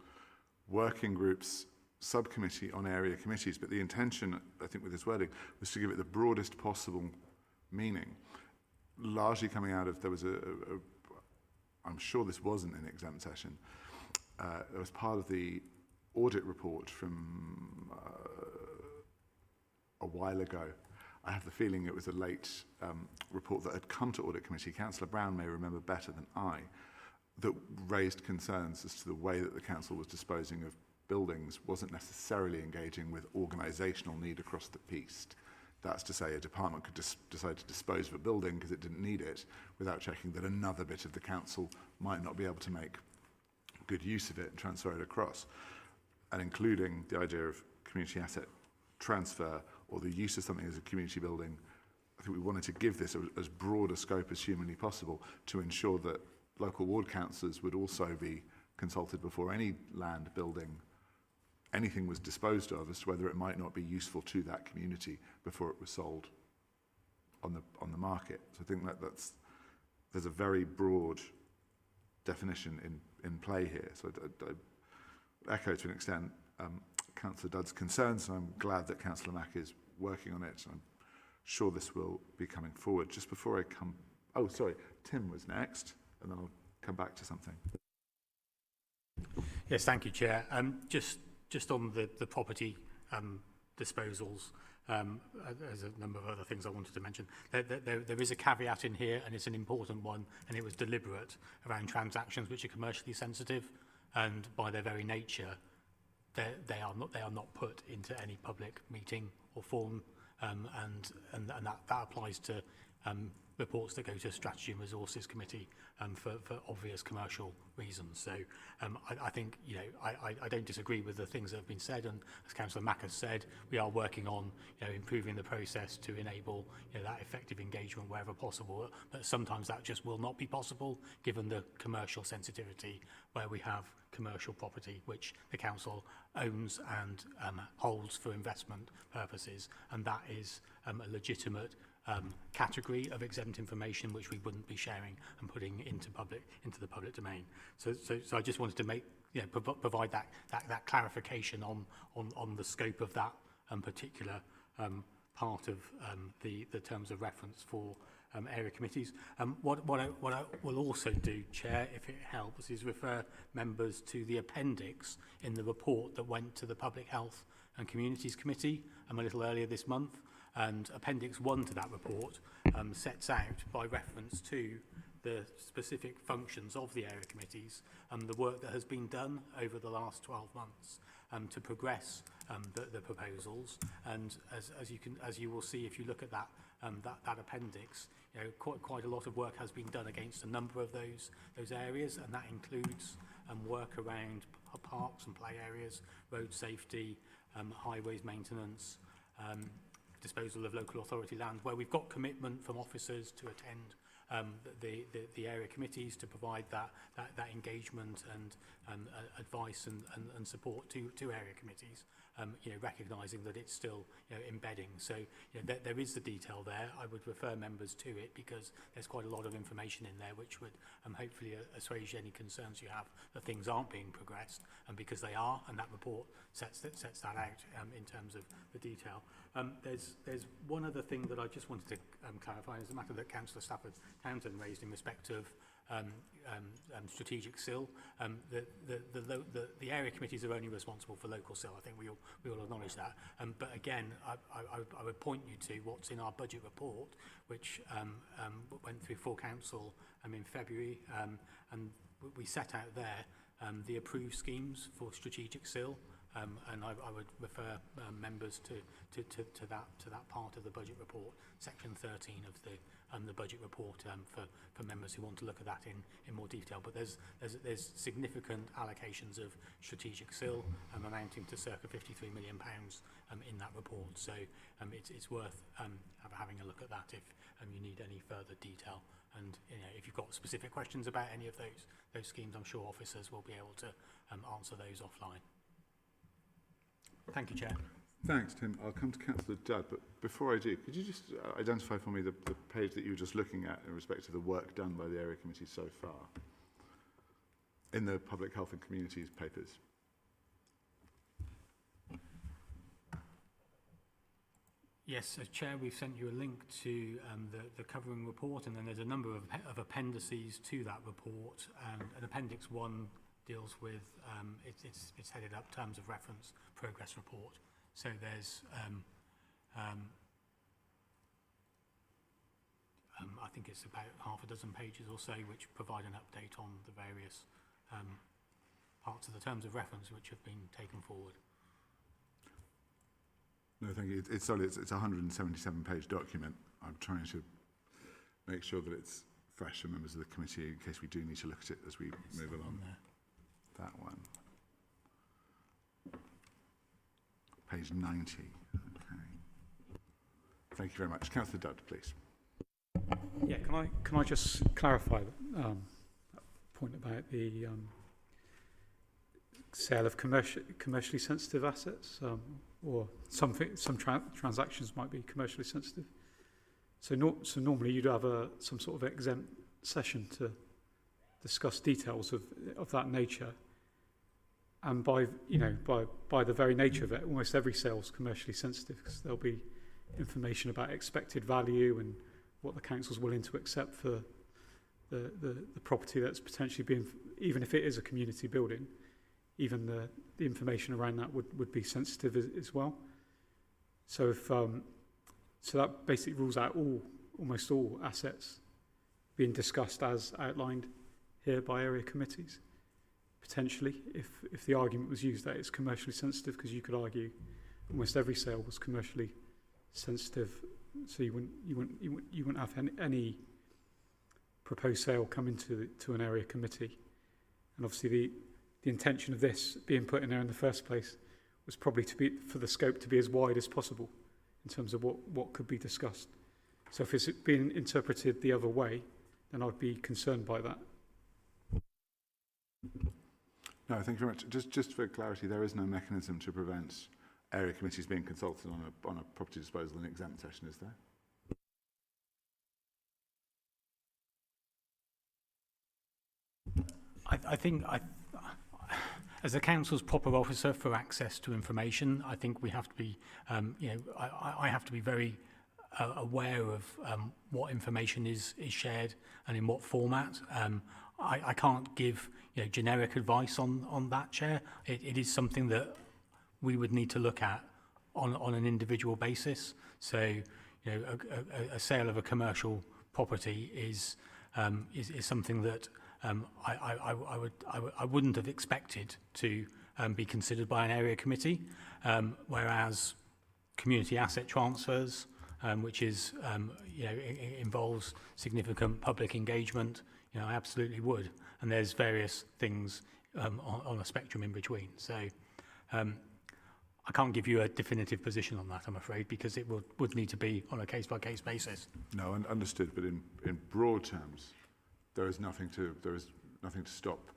working groups subcommittee on area committees, but the intention, I think, with this wording was to give it the broadest possible meaning, largely coming out of, there was I'm sure this wasn't an exempt session, it was part of the audit report from a while ago. I have the feeling it was a late report that had come to Audit Committee. Councillor Brown may remember better than I, that raised concerns as to the way that the council was disposing of buildings wasn't necessarily engaging with organisational need across the piece. That's to say, a department could decide to dispose of a building because it didn't need it without checking that another bit of the council might not be able to make good use of it and transfer it across. And including the idea of community asset transfer or the use of something as a community building. I think we wanted to give this as broad a scope as humanly possible to ensure that local ward councillors would also be consulted before any land, building, anything was disposed of, as to whether it might not be useful to that community before it was sold on the market. So I think there's a very broad definition in play here. So I echo to an extent Councillor Dudd's concerns, and I'm glad that Councillor Mack is working on it. I'm sure this will be coming forward. Just before I come... Oh, sorry, Tim was next, and then I'll come back to something. Yes, thank you, Chair. Just on the property disposals, there's a number of other things I wanted to mention. There is a caveat in here, and it's an important one, and it was deliberate, around transactions which are commercially sensitive, and by their very nature, they are not put into any public meeting or forum, and that applies to reports that go to Strategy and Resources Committee for obvious commercial reasons. So I think, you know, I don't disagree with the things that have been said, and as Councillor Mack has said, we are working on, you know, improving the process to enable, you know, that effective engagement wherever possible. But sometimes that just will not be possible given the commercial sensitivity where we have commercial property which the council owns and holds for investment purposes, and that is a legitimate category of exempt information which we wouldn't be sharing and putting into the public domain. So I just wanted to make, you know, provide that clarification on the scope of that particular part of the terms of reference for area committees. What I will also do, Chair, if it helps, is refer members to the appendix in the report that went to the Public Health and Communities Committee a little earlier this month. And Appendix 1 to that report sets out, by reference to the specific functions of the area committees, the work that has been done over the last 12 months to progress the proposals. And as you will see if you look at that appendix, you know, quite a lot of work has been done against a number of those areas, and that includes work around parks and play areas, road safety, highways maintenance, disposal of local authority land, where we've got commitment from officers to attend the area committees to provide that engagement and advice and support to area committees. You know, recognising that it's still, you know, embedding. So, you know, there is the detail there. I would refer members to it because there's quite a lot of information in there which would hopefully assuage any concerns you have that things aren't being progressed, and because they are, and that report sets that out in terms of the detail. There's one other thing that I just wanted to clarify, is the matter that Councillor Stafford Townsend raised in respect of strategic SIL. The area committees are only responsible for local SIL. I think we all acknowledge that. But again, I would point you to what's in our budget report, which went through full council in February, and we set out there the approved schemes for strategic SIL and I would refer members to that part of the budget report, section 13 of the budget report, for members who want to look at that in more detail. But there's significant allocations of strategic SIL amounting to circa £53 million in that report. So it's worth having a look at that if you need any further detail. And if you've got specific questions about any of those schemes, I'm sure officers will be able to answer those offline. Thank you, Chair. Thanks, Tim. I'll come to Councillor Judd, but before I do, could you just identify for me the page that you were just looking at in respect to the work done by the area committee so far in the Public Health and Communities papers? Yes, as Chair, we've sent you a link to the covering report, and then there's a number of appendices to that report. And Appendix 1 deals with, it's headed up Terms of Reference Progress Report. So there's, I think it's about half a dozen pages or so which provide an update on the various parts of the Terms of Reference which have been taken forward. No, thank you. It's a 177-page document. I'm trying to make sure that it's fresh for members of the committee in case we do need to look at it as we move along. That one. Page 90. Okay. Thank you very much. Councillor Dudd, please. Yeah, can I just clarify that point about the sale of commercially sensitive assets, or some transactions might be commercially sensitive. So normally you'd have some sort of exempt session to discuss details of that nature. And by the very nature of it, almost every sale is commercially sensitive because there'll be information about expected value and what the council's willing to accept for the property that's potentially being, even if it is a community building, even the information around that would be sensitive as well. So if so that basically rules out almost all assets being discussed as outlined here by area committees. Potentially, if the argument was used that it's commercially sensitive, because you could argue almost every sale was commercially sensitive, so you wouldn't have any proposed sale come into an area committee. And obviously the intention of this being put in there in the first place was probably for the scope to be as wide as possible in terms of what could be discussed. So if it's being interpreted the other way, then I'd be concerned by that. No, thank you very much. Just for clarity, there is no mechanism to prevent area committees being consulted on a property disposal in exempt session, is there? I think as a council's proper officer for access to information, I think we have to be, I have to be very aware of what information is shared and in what format. I can't give generic advice on that, Chair. It is something that we would need to look at on an individual basis. So, a sale of a commercial property is something that I wouldn't have expected to be considered by an area committee, whereas community asset transfers, which is involves significant public engagement, I absolutely would. And there's various things on a spectrum in between. So I can't give you a definitive position on that, I'm afraid, because it would need to be on a case-by-case basis. No, understood. But in broad terms, there is nothing to stop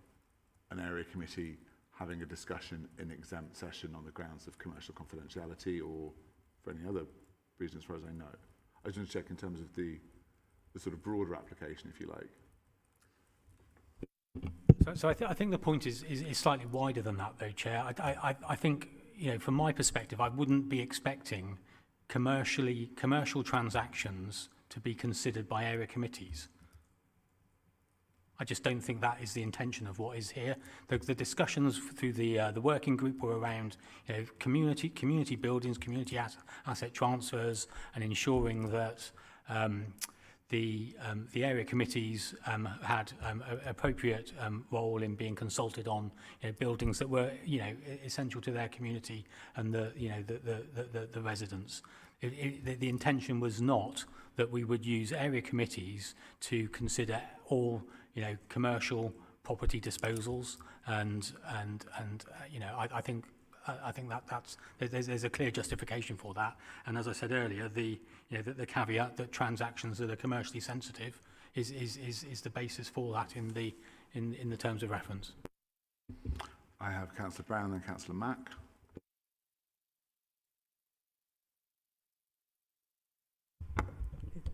an area committee having a discussion in exempt session on the grounds of commercial confidentiality or for any other reason, as far as I know. I just want to check in terms of the sort of broader application, if you like. So I think the point is slightly wider than that, though, Chair. I think, from my perspective, I wouldn't be expecting commercial transactions to be considered by area committees. I just don't think that is the intention of what is here. The discussions through the working group were around community buildings, community asset transfers, and ensuring that the area committees had appropriate role in being consulted on buildings that were essential to their community and the residents. The intention was not that we would use area committees to consider all commercial property disposals, and I think there's a clear justification for that. And as I said earlier, the caveat that transactions that are commercially sensitive is the basis for that in the terms of reference. I have Councillor Brown and Councillor Mack.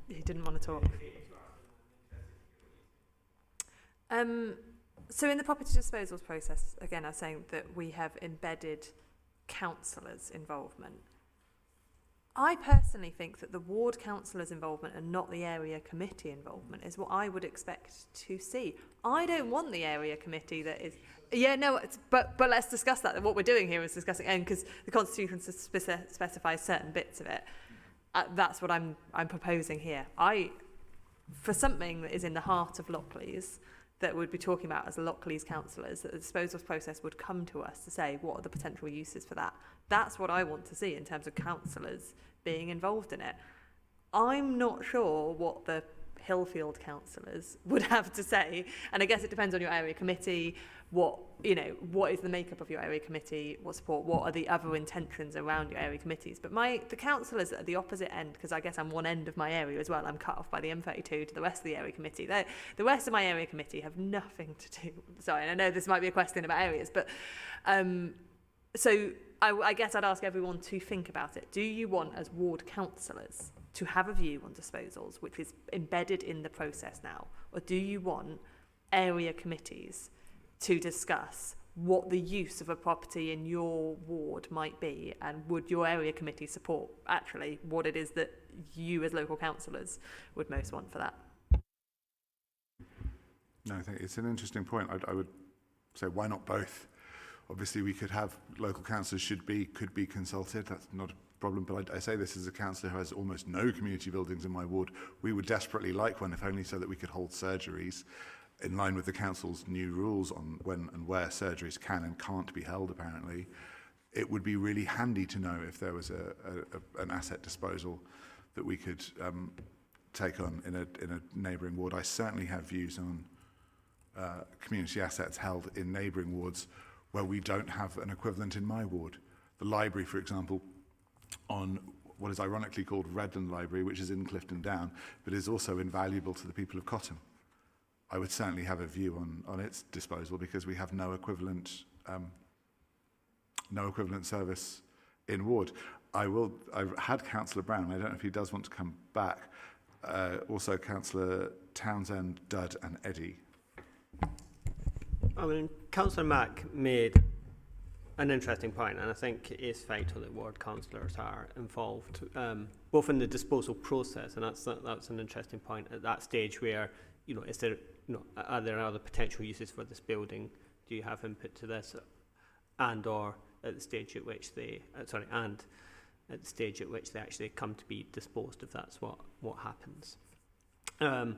He didn't want to talk. So in the property disposals process, again, I'm saying that we have embedded councillors' involvement. I personally think that the ward councillors' involvement and not the area committee involvement is what I would expect to see. I don't want the area committee that is... Yeah, no, but let's discuss that. What we're doing here is discussing, and because the Constitution specifies certain bits of it, that's what I'm proposing here. For something that is in the heart of Lockleys, that we'd be talking about as Lockleys councillors, that the disposals process would come to us to say what are the potential uses for that. That's what I want to see in terms of councillors being involved in it. I'm not sure what the Hillfield councillors would have to say, and I guess it depends on your area committee, what is the makeup of your area committee, what support, what are the other intentions around your area committees. But the councillors at the opposite end, because I guess I'm one end of my area as well, I'm cut off by the M32 to the rest of the area committee. The rest of my area committee have nothing to do. Sorry, and I know this might be a question about areas, but so I guess I'd ask everyone to think about it. Do you want, as ward councillors, to have a view on disposals, which is embedded in the process now, or do you want area committees to discuss what the use of a property in your ward might be, and would your area committee support actually what it is that you as local councillors would most want for that? No, I think it's an interesting point. I would say, why not both? Obviously, we could have local councillors could be consulted. That's not a problem. But I say this as a councillor who has almost no community buildings in my ward. We would desperately like one, if only so that we could hold surgeries in line with the council's new rules on when and where surgeries can and can't be held, apparently. It would be really handy to know if there was an asset disposal that we could take on in a neighbouring ward. I certainly have views on community assets held in neighbouring wards where we don't have an equivalent in my ward. The library, for example, on what is ironically called Redland Library, which is in Clifton Down, but is also invaluable to the people of Cottam. I would certainly have a view on its disposal because we have no equivalent service in ward. I've had Councillor Brown. I don't know if he does want to come back. Also, Councillor Townsend, Dudd, and Eddy. I mean, Councillor Mack made an interesting point, and I think it is vital that ward councillors are involved, both in the disposal process, and that's an interesting point at that stage where, is there, are there other potential uses for this building? Do you have input to this, and or at the stage at which they, and at the stage at which they actually come to be disposed, if that's what happens. And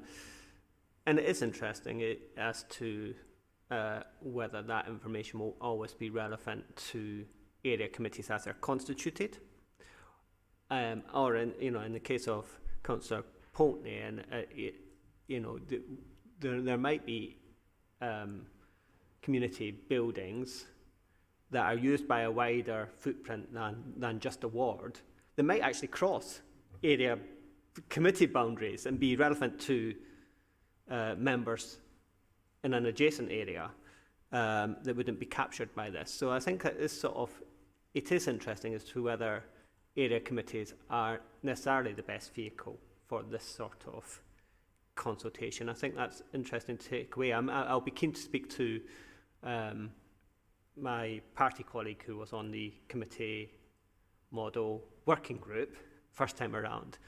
it is interesting as to whether that information will always be relevant to area committees as they're constituted, or in the case of Councillor Pulteney, and there might be community buildings that are used by a wider footprint than just a ward. They might actually cross area committee boundaries and be relevant to members in an adjacent area that wouldn't be captured by this. So I think that it is interesting as to whether area committees are necessarily the best vehicle for this sort of consultation. I think that's interesting to take away. I'll be keen to speak to my party colleague who was on the committee model working group first time around,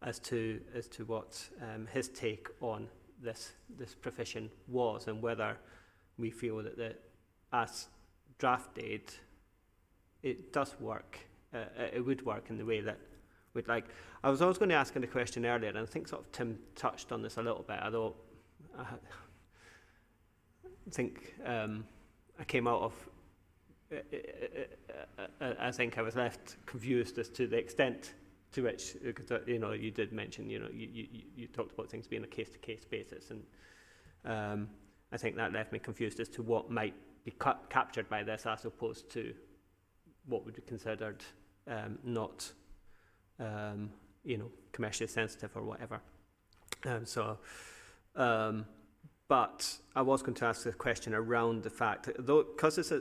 as to what his take on this provision was, and whether we feel that as drafted it does work, it would work in the way that would like. I was going to ask a question earlier, and I think sort of Tim touched on this a little bit, although I think I came out of, I think I was left confused as to the extent to which, because, you know, you did mention, you know, you talked about things being a case-to-case basis, and I think that left me confused as to what might be captured by this as opposed to what would be considered not, you know, commercially sensitive or whatever. But I was going to ask a question around the fact, though, because it's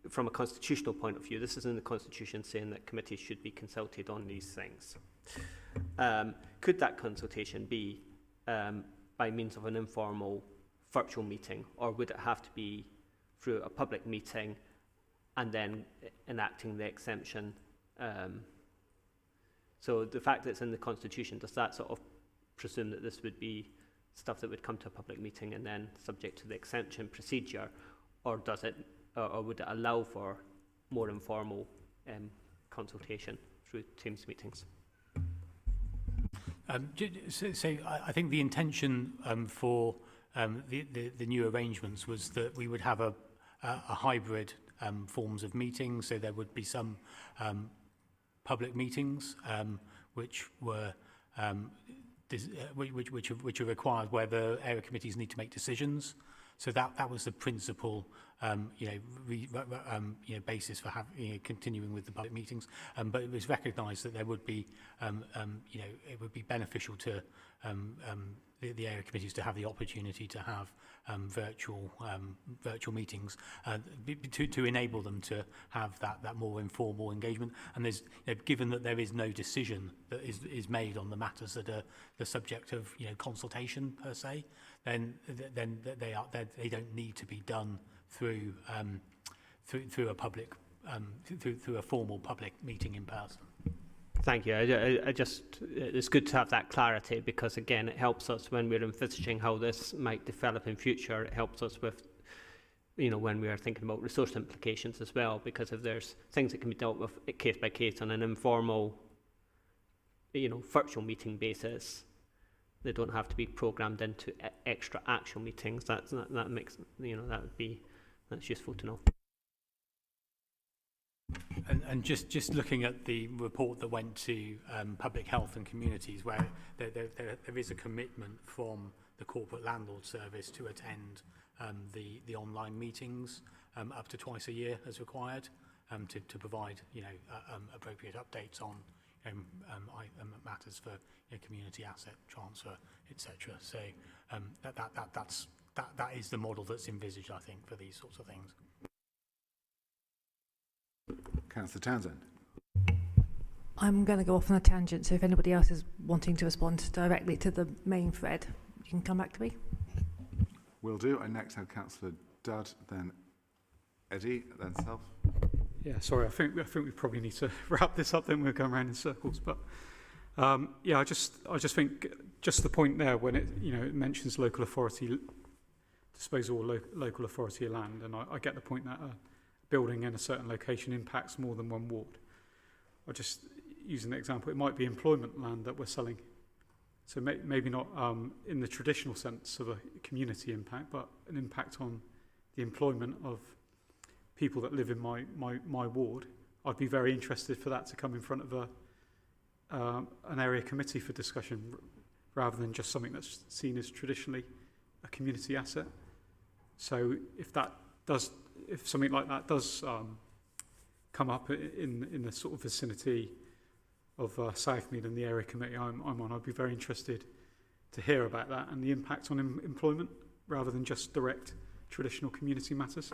from a constitutional point of view, this is in the Constitution saying that committees should be consulted on these things. Could that consultation be by means of an informal virtual meeting, or would it have to be through a public meeting and then enacting the exemption? So the fact that it's in the Constitution, does that sort of presume that this would be stuff that would come to a public meeting and then subject to the exemption procedure, or does it, or would it allow for more informal consultation through Teams meetings? So I think the intention for the new arrangements was that we would have a hybrid forms of meetings. So there would be some public meetings which were which are required where the area committees need to make decisions. So that was the principal, basis for continuing with the public meetings. But it was recognised that there would be, it would be beneficial to the area committees to have the opportunity to have virtual meetings to enable them to have that more informal engagement. And there's, given that there is no decision that is made on the matters that are the subject of consultation per se, then they don't need to be done through a public through a formal public meeting in person. Thank you. I just, it's good to have that clarity, because again, it helps us when we're envisaging how this might develop in future. It helps us with, when we are thinking about resource implications as well, because if there's things that can be dealt with case by case on an informal, virtual meeting basis, they don't have to be programmed into extra actual meetings. That makes, that's useful to know. And just looking at the report that went to Public Health and Communities, where there is a commitment from the Corporate Landlord Service to attend the online meetings up to twice a year as required, to provide appropriate updates on matters for community asset transfer, etc. So that is the model that's envisaged, I think, for these sorts of things. Councillor Townsend. I'm going to go off on a tangent, so if anybody else is wanting to respond directly to the main thread, you can come back to me. Will do. I next have Councillor Dudd, then Eddie, then self. Yeah, sorry, I think we probably need to wrap this up, then we're going around in circles. But I just think just the point there when it mentions local authority disposal or local authority of land, and I get the point that building in a certain location impacts more than one ward. I'll just use an example. It might be employment land that we're selling. So maybe not in the traditional sense of a community impact, but an impact on the employment of people that live in my ward. I'd be very interested for that to come in front of an area committee for discussion, rather than just something that's seen as traditionally a community asset. So if something like that does come up in the sort of vicinity of Southmead and the area committee I'm on, I'd be very interested to hear about that and the impact on employment, rather than just direct traditional community matters.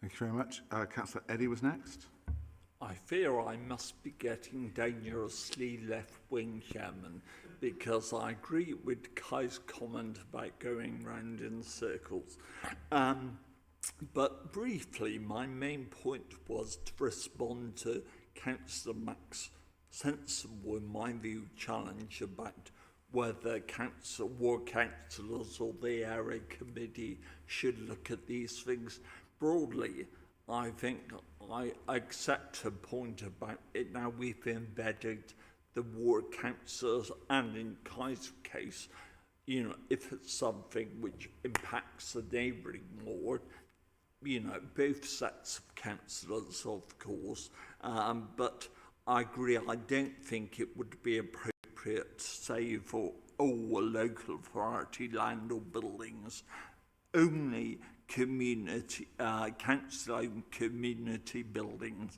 Thank you very much. Councillor Eddie was next. I fear I must be getting dangerously left-wing, Chairman, because I agree with Kai's comment about going round in circles. But briefly, my main point was to respond to Councillor Mack's sensible, in my view, challenge about whether ward councillors or the area committee should look at these things broadly. I think I accept a point about it. Now we've embedded the ward councillors, and in Kai's case, you know, if it's something which impacts the neighbouring ward, you know, both sets of councillors, of course, but I agree, I don't think it would be appropriate to say for all local authority land or buildings, only community, council-owned community buildings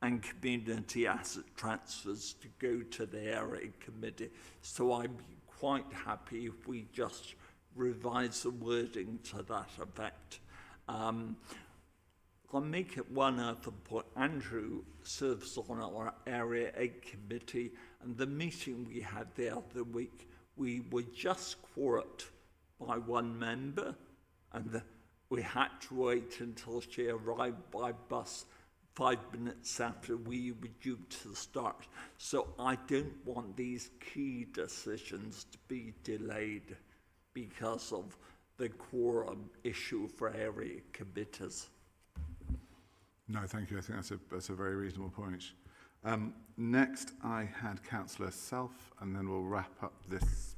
and community asset transfers to go to the area committee. So I'd be quite happy if we just revise the wording to that effect. I'll make it one other point. Andrew serves on our Area 8 committee, and the meeting we had the other week, we were just quorate by one member, and we had to wait until she arrived by bus 5 minutes after we were due to start. So I don't want these key decisions to be delayed because of the quorum issue for area committees. No, thank you. I think that's a very reasonable point. Next, I had Councillor Self, and then we'll wrap up this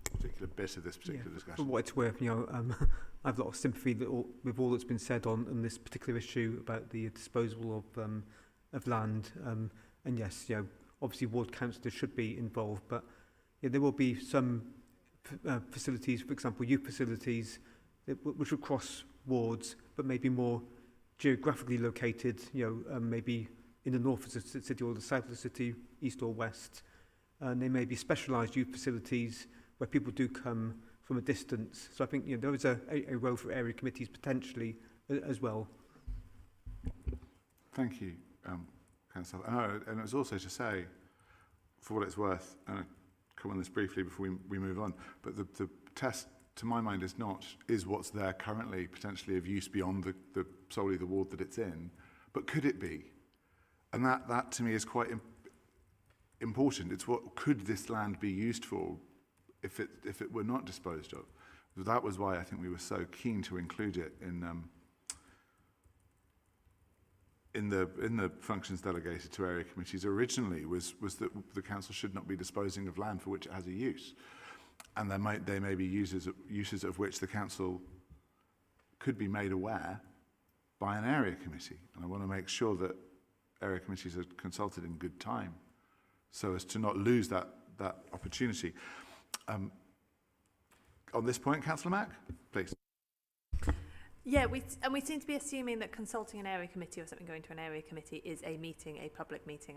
particular bit of this particular discussion. For what it's worth, you know, I have a lot of sympathy with all that's been said on this particular issue about the disposal of land. And yes, you know, obviously ward councillors should be involved, but yeah, there will be some facilities, for example, youth facilities, which will cross wards, but maybe more geographically located, you know, maybe in the north of the city or the south of the city, east or west. And they may be specialised youth facilities where people do come from a distance. So I think, you know, there is a role for area committees potentially as well. Thank you, Councillor. And it was also to say, for what it's worth, and I'll come on this briefly before we move on, but the test, to my mind, is what's there currently potentially of use beyond the solely the ward that it's in, but could it be? And that to me is quite important. It's what could this land be used for if it were not disposed of. That was why I think we were so keen to include it in the functions delegated to area committees originally was that the council should not be disposing of land for which it has a use. And they may be uses of which the council could be made aware by an area committee. And I want to make sure that area committees are consulted in good time so as to not lose that opportunity. On this point, Councillor Mack, please. Yeah, we seem to be assuming that consulting an area committee or something going to an area committee is a meeting, a public meeting.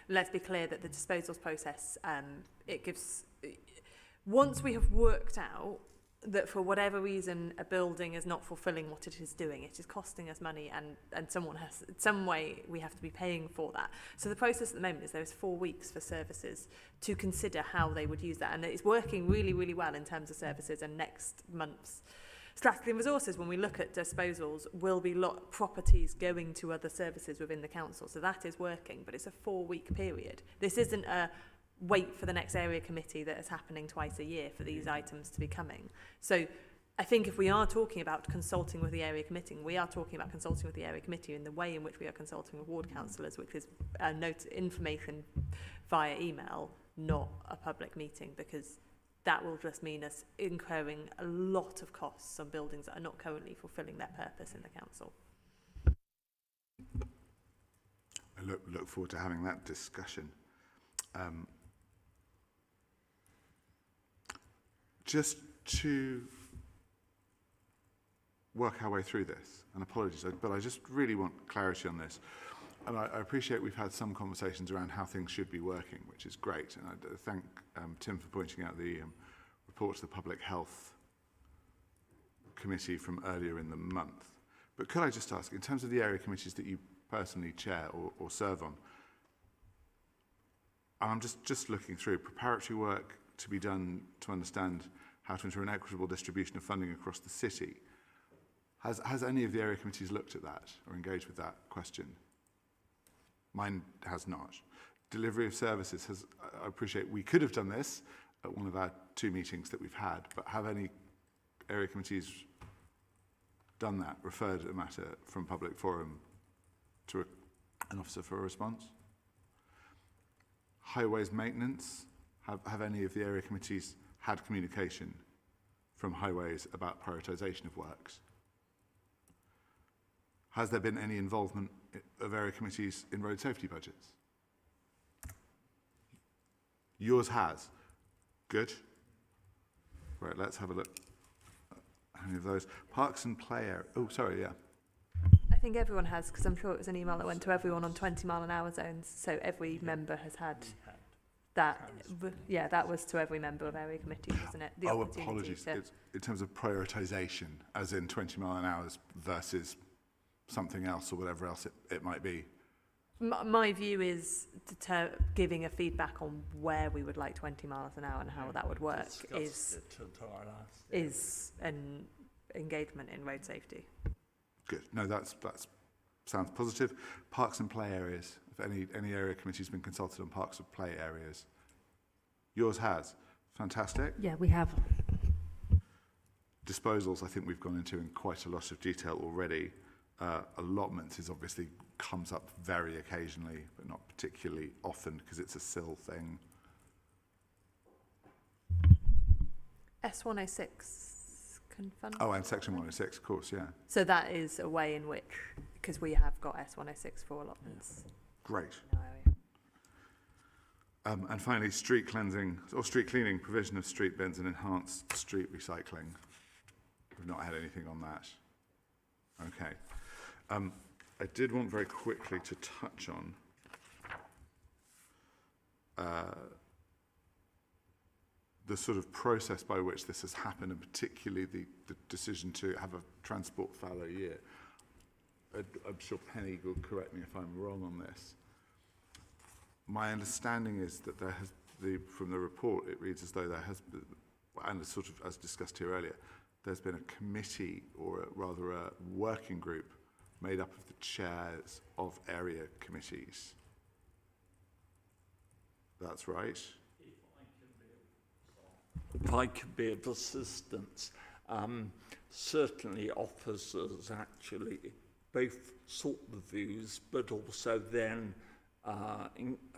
Let's be clear that the disposals process, it gives... Once we have worked out that for whatever reason a building is not fulfilling what it is doing, it is costing us money, and someone has, some way we have to be paying for that. So the process at the moment is there is 4 weeks for services to consider how they would use that, and it's working really, really well in terms of services. And next month's strategy and resources, when we look at disposals, will be properties going to other services within the council. So that is working, but it's a 4-week period. This isn't a wait for the next area committee that is happening twice a year for these items to be coming. So I think if we are talking about consulting with the area committee, we are talking about consulting with the area committee in the way in which we are consulting with ward councillors, which is information via email, not a public meeting, because that will just mean us incurring a lot of costs on buildings that are not currently fulfilling their purpose in the council. I look forward to having that discussion. Just to work our way through this, and apologies, but I just really want clarity on this. And I appreciate we've had some conversations around how things should be working, which is great. And I thank Tim for pointing out the report to the Public Health Committee from earlier in the month. But could I just ask, in terms of the area committees that you personally chair or serve on, and I'm just looking through preparatory work to be done to understand how to ensure an equitable distribution of funding across the city. Has any of the area committees looked at that or engaged with that question? Mine has not. Delivery of services I appreciate we could have done this at one of our 2 meetings that we've had, but have any area committees done that, referred a matter from public forum to an officer for a response. Highways maintenance, have any of the area committees had communication from highways about prioritisation of works? Has there been any involvement of area committees in road safety budgets? Yours has. Good. Right, let's have a look at any of those. Parks and play area. Oh, sorry, yeah. I think everyone has, because I'm sure it was an email that went to everyone on 20-mile-an-hour zones, so every member has had that. Yeah, that was to every member of area committee, wasn't it? The Oh, opportunity apologies. to- It's in terms of prioritisation, as in 20 mile an hour versus something else or whatever else it might be. My view is giving a feedback on where we would like 20 miles an hour and how that would work is an engagement in road safety. Good. No, that's sounds positive. Parks and play areas. If any area committee's been consulted on parks and play areas. Yours has. Fantastic. Yeah, we have. Disposals, I think we've gone into in quite a lot of detail already. Allotments is obviously comes up very occasionally, but not particularly often because it's a SIL thing. S106 can fund. Oh, and section 106, of course, yeah. So that is a way in which, because we have got S106 for allotments. Great. in our area. And finally, street cleansing or street cleaning, provision of street bins and enhanced street recycling. We've not had anything on that. Okay. I did want very quickly to touch on the sort of process by which this has happened, and particularly the decision to have a transport fallow year. I'm sure Penny will correct me if I'm wrong on this. My understanding is that there has, from the report, it reads as though there has been, and sort of as discussed here earlier, there's been a committee, or rather a working group, made up of the chairs of area committees. That's right. If I could be of assistance, certainly officers actually both sought the views, but also then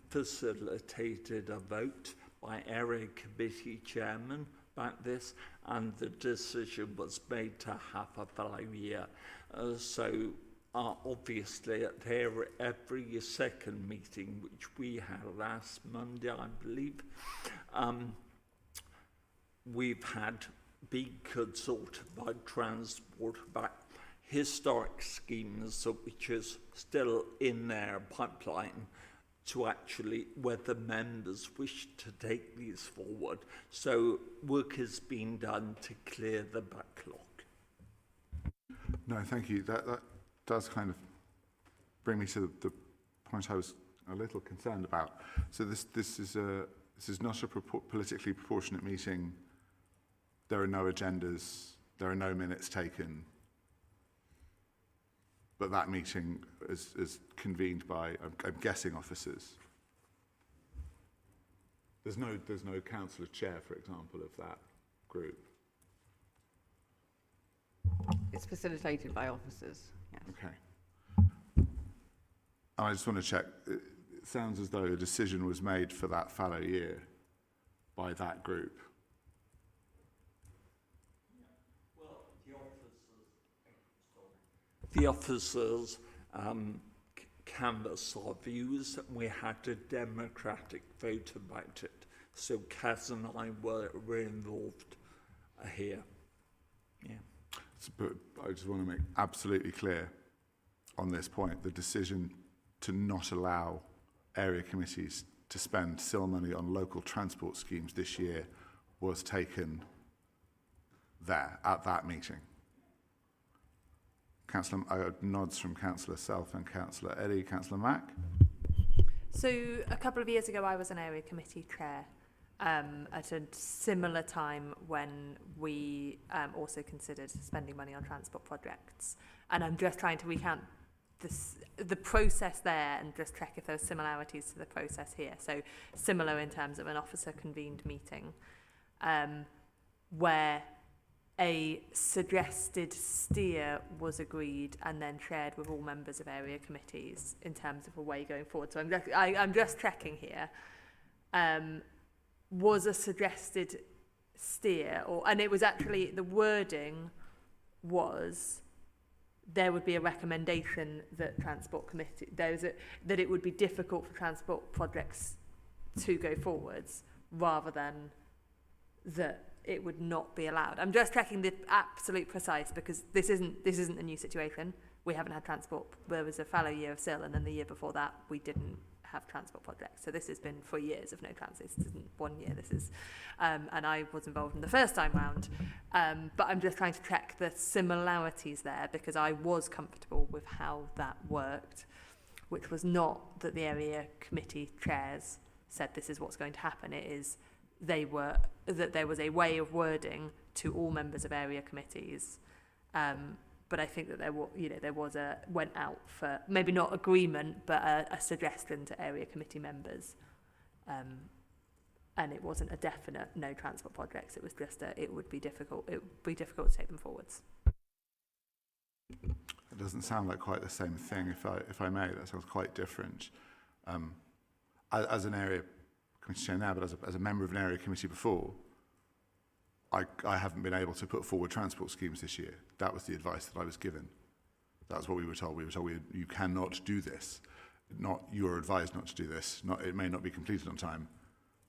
facilitated a vote by area committee chairman about this, and the decision was made to have a fallow year. Obviously at every second meeting, which we had last Monday, I believe, we've had been consulted by Transport about historic schemes which is still in their pipeline to actually whether members wish to take these forward. So work has been done to clear the backlog. No, thank you. That does kind of bring me to the point I was a little concerned about. So this is not a politically proportionate meeting. There are no agendas. There are no minutes taken. But that meeting is convened by, I'm guessing, officers. There's no councillor chair, for example, of that group. It's facilitated by officers. Yes. Okay. I just want to check. It sounds as though a decision was made for that fallow year by that group. The officers canvassed our views, and we had a democratic vote about it. So Kaz and I were involved here. Yeah. But I just want to make absolutely clear on this point, the decision to not allow area committees to spend SIL money on local transport schemes this year was taken there, at that meeting. Councillor, nods from Councillor Self and Councillor Eddy. Councillor Mack? So a couple of years ago, I was an area committee chair at a similar time when we also considered spending money on transport projects. And I'm just trying to recount the process there and just check if there are similarities to the process here. So similar in terms of an officer convened meeting where a suggested steer was agreed and then shared with all members of area committees in terms of a way going forward. So I'm just checking here. Was a suggested steer, and it was actually, the wording was there would be a recommendation that transport committee, that it would be difficult for transport projects to go forwards, rather than that it would not be allowed. I'm just checking the absolute precise, because this isn't a new situation. We haven't had transport. There was a fallow year of SIL, and then the year before that we didn't have transport projects. So this has been 4 years of no transit. This isn't 1 year. This is, and I was involved in the first time round. But I'm just trying to check the similarities there, because I was comfortable with how that worked, which was not that the area committee chairs said this is what's going to happen. It is that there was a way of wording to all members of area committees. But I think that there was went out for maybe not agreement, but a suggestion to area committee members. And it wasn't a definite no transport projects. It was just it would be difficult to take them forwards. It doesn't sound like quite the same thing, if I may. That sounds quite different. As an area committee chair now, but as a member of an area committee before, I haven't been able to put forward transport schemes this year. That was the advice that I was given. That's what we were told. We were told you cannot do this. You are advised not to do this. It may not be completed on time.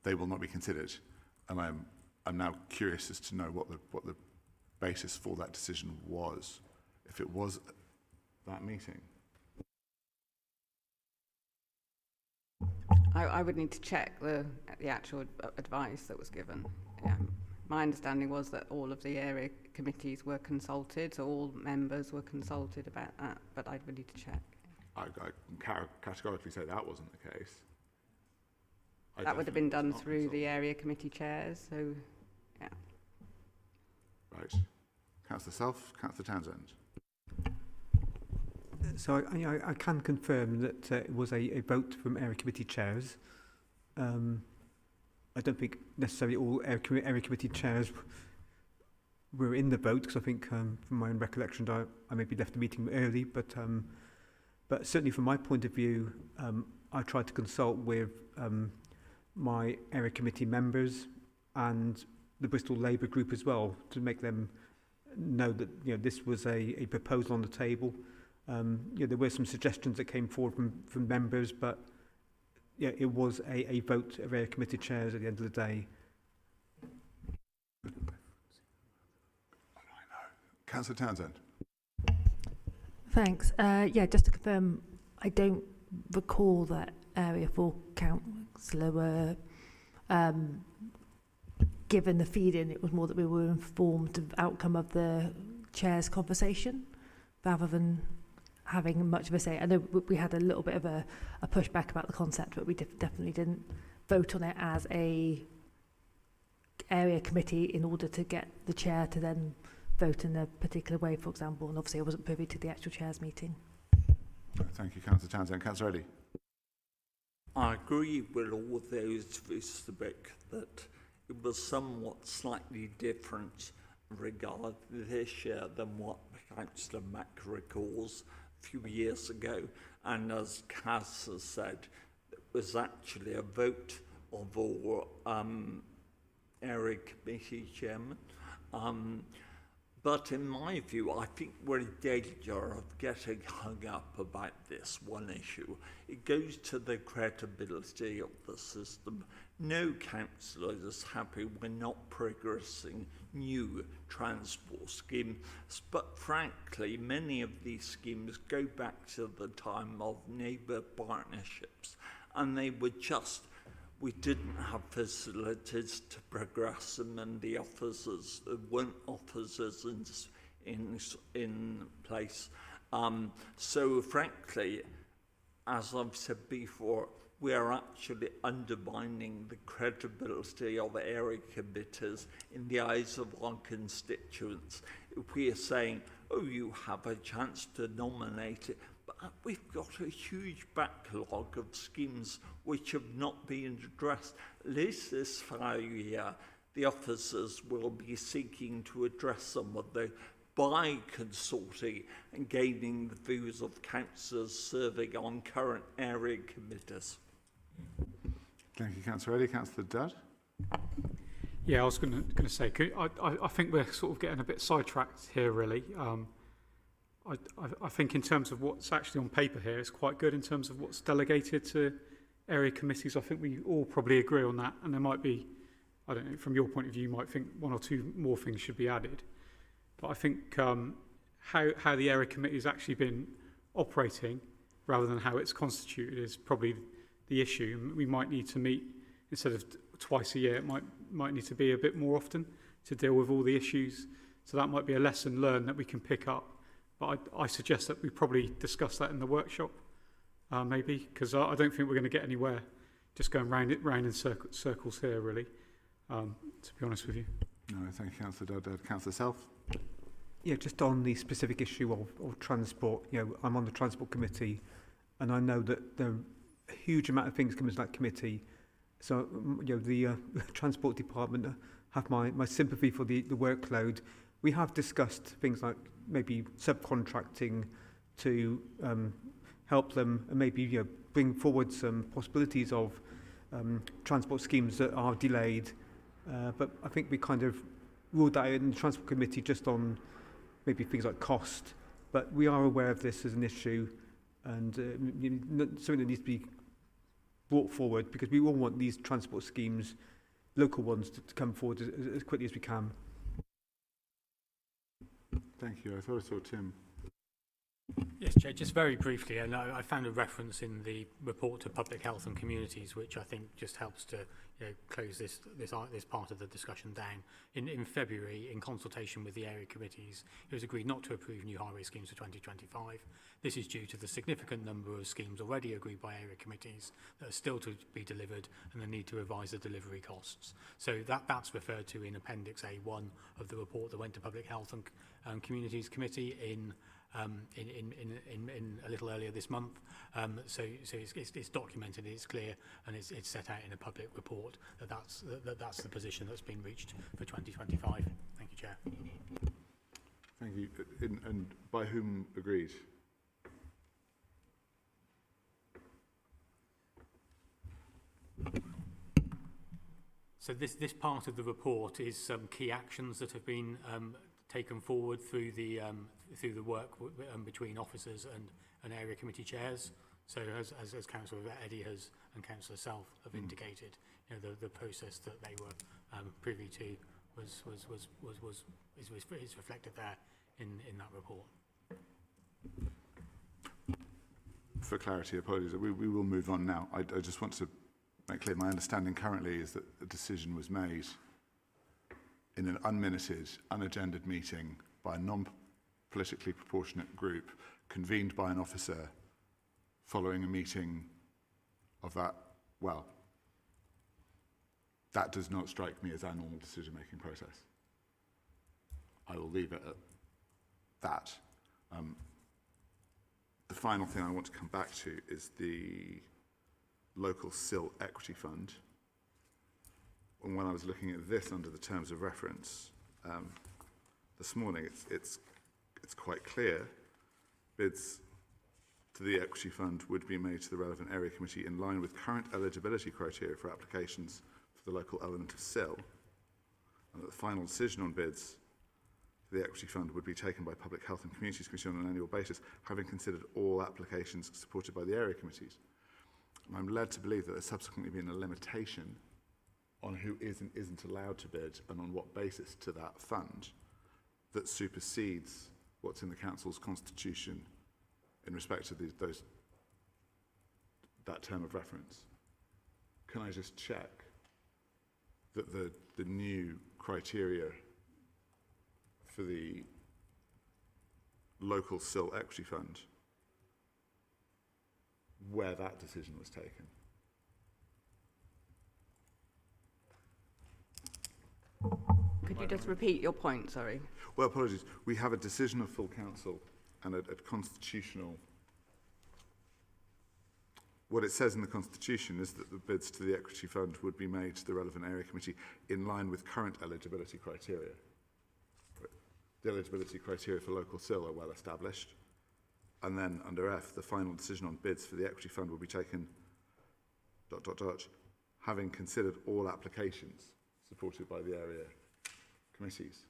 They will not be considered. And I'm now curious as to know what the basis for that decision was, if it was that meeting. I would need to check the actual advice that was given. Yeah. My understanding was that all of the area committees were consulted, so all members were consulted about that, but I would need to check. I can categorically say that wasn't the case. That would have been done through the area committee chairs, so yeah. Right. Councillor Self, Councillor Townsend. So I can confirm that it was a vote from area committee chairs. I don't think necessarily all area committee chairs were in the vote, because I think from my own recollection I maybe left the meeting early, but certainly from my point of view, I tried to consult with my area committee members and the Bristol Labour group as well, to make them know that this was a proposal on the table. There were some suggestions that came forward from members, but it was a vote of area committee chairs at the end of the day. Councillor Townsend. Thanks. Just to confirm, I don't recall that Area 4 councillor were given the feed-in. It was more that we were informed of the outcome of the chair's conversation, rather than having much of a say. I know we had a little bit of a pushback about the concept, but we definitely didn't vote on it as a area committee in order to get the chair to then vote in a particular way, for example. And obviously I wasn't privy to the actual chair's meeting. Thank you, Councillor Townsend. Councillor Eddy. I agree with all those Mr. that it was somewhat slightly different regarding this year than what Councillor Mack recalls a few years ago. And as Cass has said, it was actually a vote of all area committee chairmen. But in my view, I think we're in danger of getting hung up about this one issue. It goes to the credibility of the system. No councillor is happy we're not progressing new transport schemes, but frankly, many of these schemes go back to the time of neighbour partnerships, and they were just, we didn't have facilities to progress them, and the officers, there weren't officers in place. So frankly, as I've said before, we are actually undermining the credibility of area committees in the eyes of our constituents. If we are saying, oh, you have a chance to nominate it, but we've got a huge backlog of schemes which have not been addressed. At least this year, the officers will be seeking to address some of those by consulting and gaining the views of councillors serving on current area committees. Thank you, Councillor Eddy. Councillor Dudd? Yeah, I was going to say, I think we're sort of getting a bit sidetracked here, really. I think in terms of what's actually on paper here, it's quite good in terms of what's delegated to area committees. I think we all probably agree on that, and there might be, I don't know, from your point of view, you might think one or two more things should be added. But I think how the area committee has actually been operating, rather than how it's constituted, is probably the issue. We might need to meet, instead of twice a year, it might need to be a bit more often to deal with all the issues. So that might be a lesson learned that we can pick up. But I suggest that we probably discuss that in the workshop, maybe, because I don't think we're going to get anywhere just going round in circles here, really, to be honest with you. No, thank you, Councillor Dudd. Councillor Self? Yeah, just on the specific issue of transport, I'm on the Transport Committee, and I know that there are a huge amount of things coming to that committee. So, the Transport Department have my sympathy for the workload. We have discussed things like maybe subcontracting to help them and maybe bring forward some possibilities of transport schemes that are delayed. But I think we kind of ruled that out in the Transport Committee just on maybe things like cost. But we are aware of this as an issue and something that needs to be brought forward, because we all want these transport schemes, local ones, to come forward as quickly as we can. Thank you. I thought I saw Tim. Yes, Chair, just very briefly, and I found a reference in the report to Public Health and Communities, which I think just helps to close this part of the discussion down. In February, in consultation with the area committees, it was agreed not to approve new highway schemes for 2025. This is due to the significant number of schemes already agreed by area committees that are still to be delivered and the need to revise the delivery costs. So that's referred to in Appendix A1 of the report that went to Public Health and Communities Committee in a little earlier this month. So it's documented, it's clear, and it's set out in a public report that's the position that's been reached for 2025. Thank you, Chair. Thank you. And by whom agreed? So this part of the report is some key actions that have been taken forward through the work between officers and area committee chairs. So as Councillor Eddy has and Councillor Self have indicated, the process that they were privy to is reflected there in that report. For clarity, apologies. We will move on now. I just want to make clear my understanding currently is that a decision was made in an unminuted, unagendered meeting by a non-politically proportionate group convened by an officer following a meeting of that, well, that does not strike me as our normal decision-making process. I will leave it at that. The final thing I want to come back to is the local SIL equity fund. And when I was looking at this under the terms of reference this morning, it's quite clear. Bids to the equity fund would be made to the relevant area committee in line with current eligibility criteria for applications for the local element of SIL, and that the final decision on bids for the equity fund would be taken by Public Health and Communities Committee on an annual basis, having considered all applications supported by the area committees. And I'm led to believe that there's subsequently been a limitation on who is and isn't allowed to bid and on what basis to that fund that supersedes what's in the council's constitution in respect to that term of reference. Can I just check that the new criteria for the local SIL equity fund, where that decision was taken? Could you just repeat your point, sorry? Well, apologies. We have a decision of full council and a constitutional what it says in the Constitution is that the bids to the Equity Fund would be made to the relevant area committee in line with current eligibility criteria. The eligibility criteria for local SIL are well established. And then under F, the final decision on bids for the Equity Fund will be taken ... having considered all applications supported by the area committees.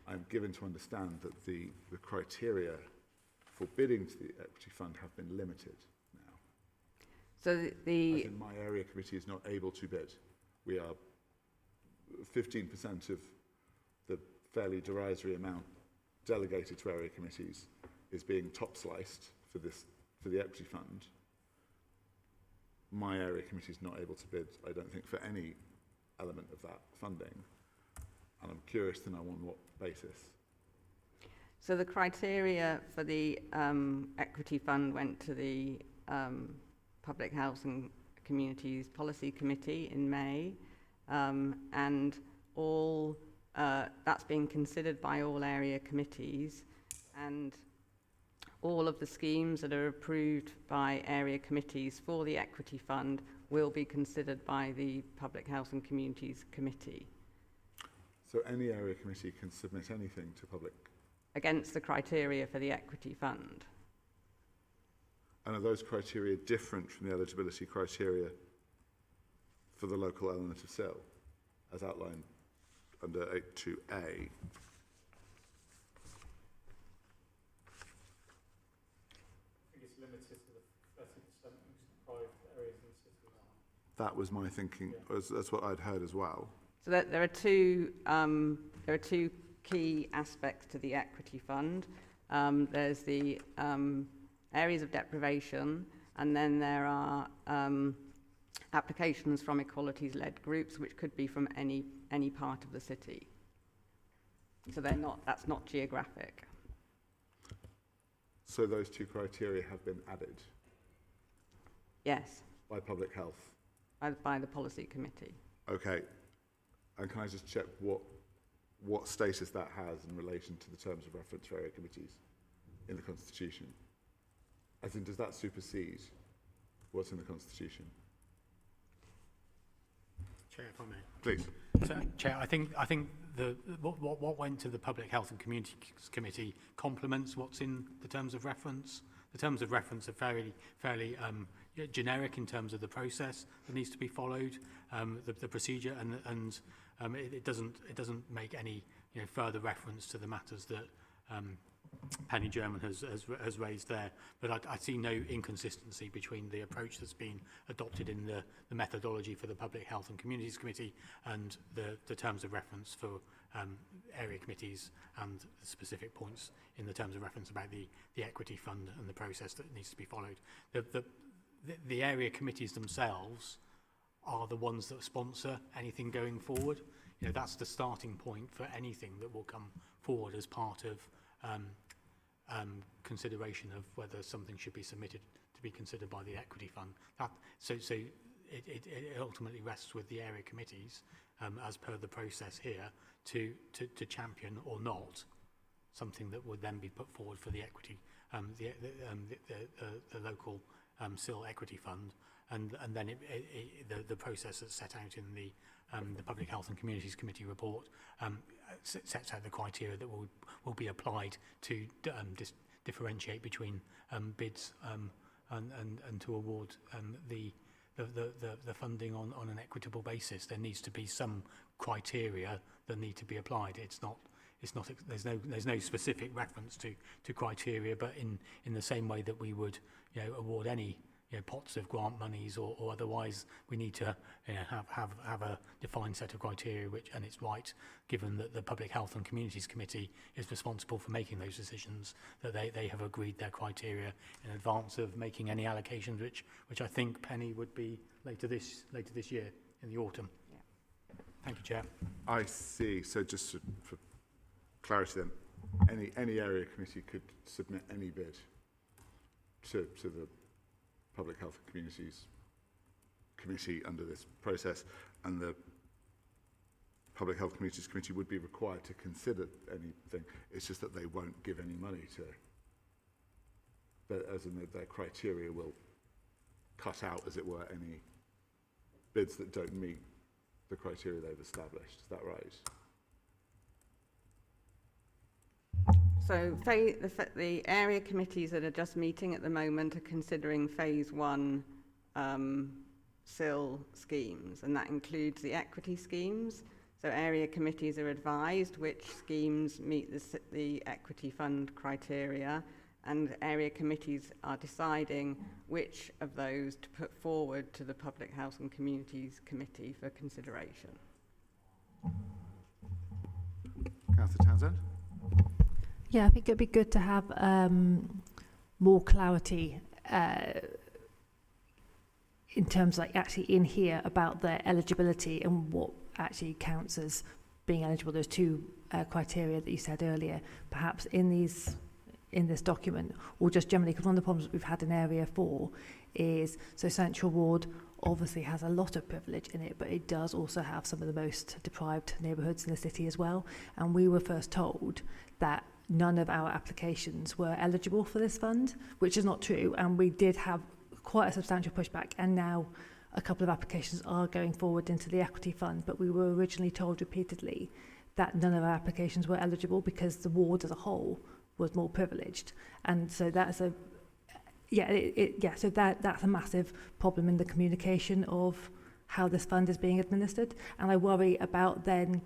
I'm given to understand that the criteria for bidding to the Equity Fund have been limited now. So As in my area committee is not able to bid. We are 15% of the fairly derisory amount delegated to area committees is being top sliced for the Equity Fund. My area committee is not able to bid, I don't think, for any element of that funding. And I'm curious to know on what basis. So the criteria for the Equity Fund went to the Public Health and Communities Policy Committee in May, and all that's being considered by all area committees, and all of the schemes that are approved by area committees for the Equity Fund will be considered by the Public Health and Communities Committee. So any area committee can submit anything to public. Against the criteria for the Equity Fund. And are those criteria different from the eligibility criteria for the local element of SIL, as outlined under 8.2a? I think it's limited to the 30% private areas in the city. That was my thinking. Yeah. That's what I'd heard as well. So that there are two key aspects to the Equity Fund. There's the areas of deprivation, and then there are applications from equalities-led groups, which could be from any part of the city. So that's not geographic. So those two criteria have been added Yes, by Public Health. by the Policy Committee. Okay. And can I just check what status that has in relation to the terms of reference for area committees in the Constitution? As in, does that supersede what's in the Constitution? Chair, if I may. Please. So, Chair, I think what went to the Public Health and Communities Committee complements what's in the terms of reference. The terms of reference are fairly generic in terms of the process that needs to be followed, the procedure, and it doesn't make any further reference to the matters that Penny German has raised there. But I see no inconsistency between the approach that's been adopted in the methodology for the Public Health and Communities Committee and the terms of reference for area committees and the specific points in the terms of reference about the Equity Fund and the process that needs to be followed. The area committees themselves are the ones that sponsor anything going forward. That's the starting point for anything that will come forward as part of consideration of whether something should be submitted to be considered by the Equity Fund. So it ultimately rests with the area committees, as per the process here, to champion or not something that would then be put forward for the equity, the local SIL Equity Fund, and then the process that's set out in the Public Health and Communities Committee report sets out the criteria that will be applied to differentiate between bids and to award the funding on an equitable basis. There needs to be some criteria that need to be applied. There's no specific reference to criteria, but in the same way that we would award any pots of grant monies or otherwise, we need to have a defined set of criteria, and it's right, given that the Public Health and Communities Committee is responsible for making those decisions, that they have agreed their criteria in advance of making any allocations, which I think, Penny, would be later this year in the autumn. Yeah. Thank you, Chair. I see. So just for clarity then, any area committee could submit any bid to the Public Health and Communities Committee under this process, and the Public Health Communities Committee would be required to consider anything. It's just that they won't give any money to, but as in their criteria will cut out, as it were, any bids that don't meet the criteria they've established. Is that right? So the area committees that are just meeting at the moment are considering phase 1 SIL schemes, and that includes the equity schemes. So area committees are advised which schemes meet the equity fund criteria, and area committees are deciding which of those to put forward to the Public Health and Communities Committee for consideration. Councillor Townsend? Yeah, I think it'd be good to have more clarity in terms like actually in here about their eligibility and what actually counts as being eligible. There's two criteria that you said earlier, perhaps in this document, or just generally, because one of the problems we've had in Area 4 is, so Central Ward obviously has a lot of privilege in it, but it does also have some of the most deprived neighbourhoods in the city as well. And we were first told that none of our applications were eligible for this fund, which is not true. And we did have quite a substantial pushback, and now a couple of applications are going forward into the equity fund, but we were originally told repeatedly that none of our applications were eligible because the ward as a whole was more privileged. And so that's a so that's a massive problem in the communication of how this fund is being administered. And I worry about then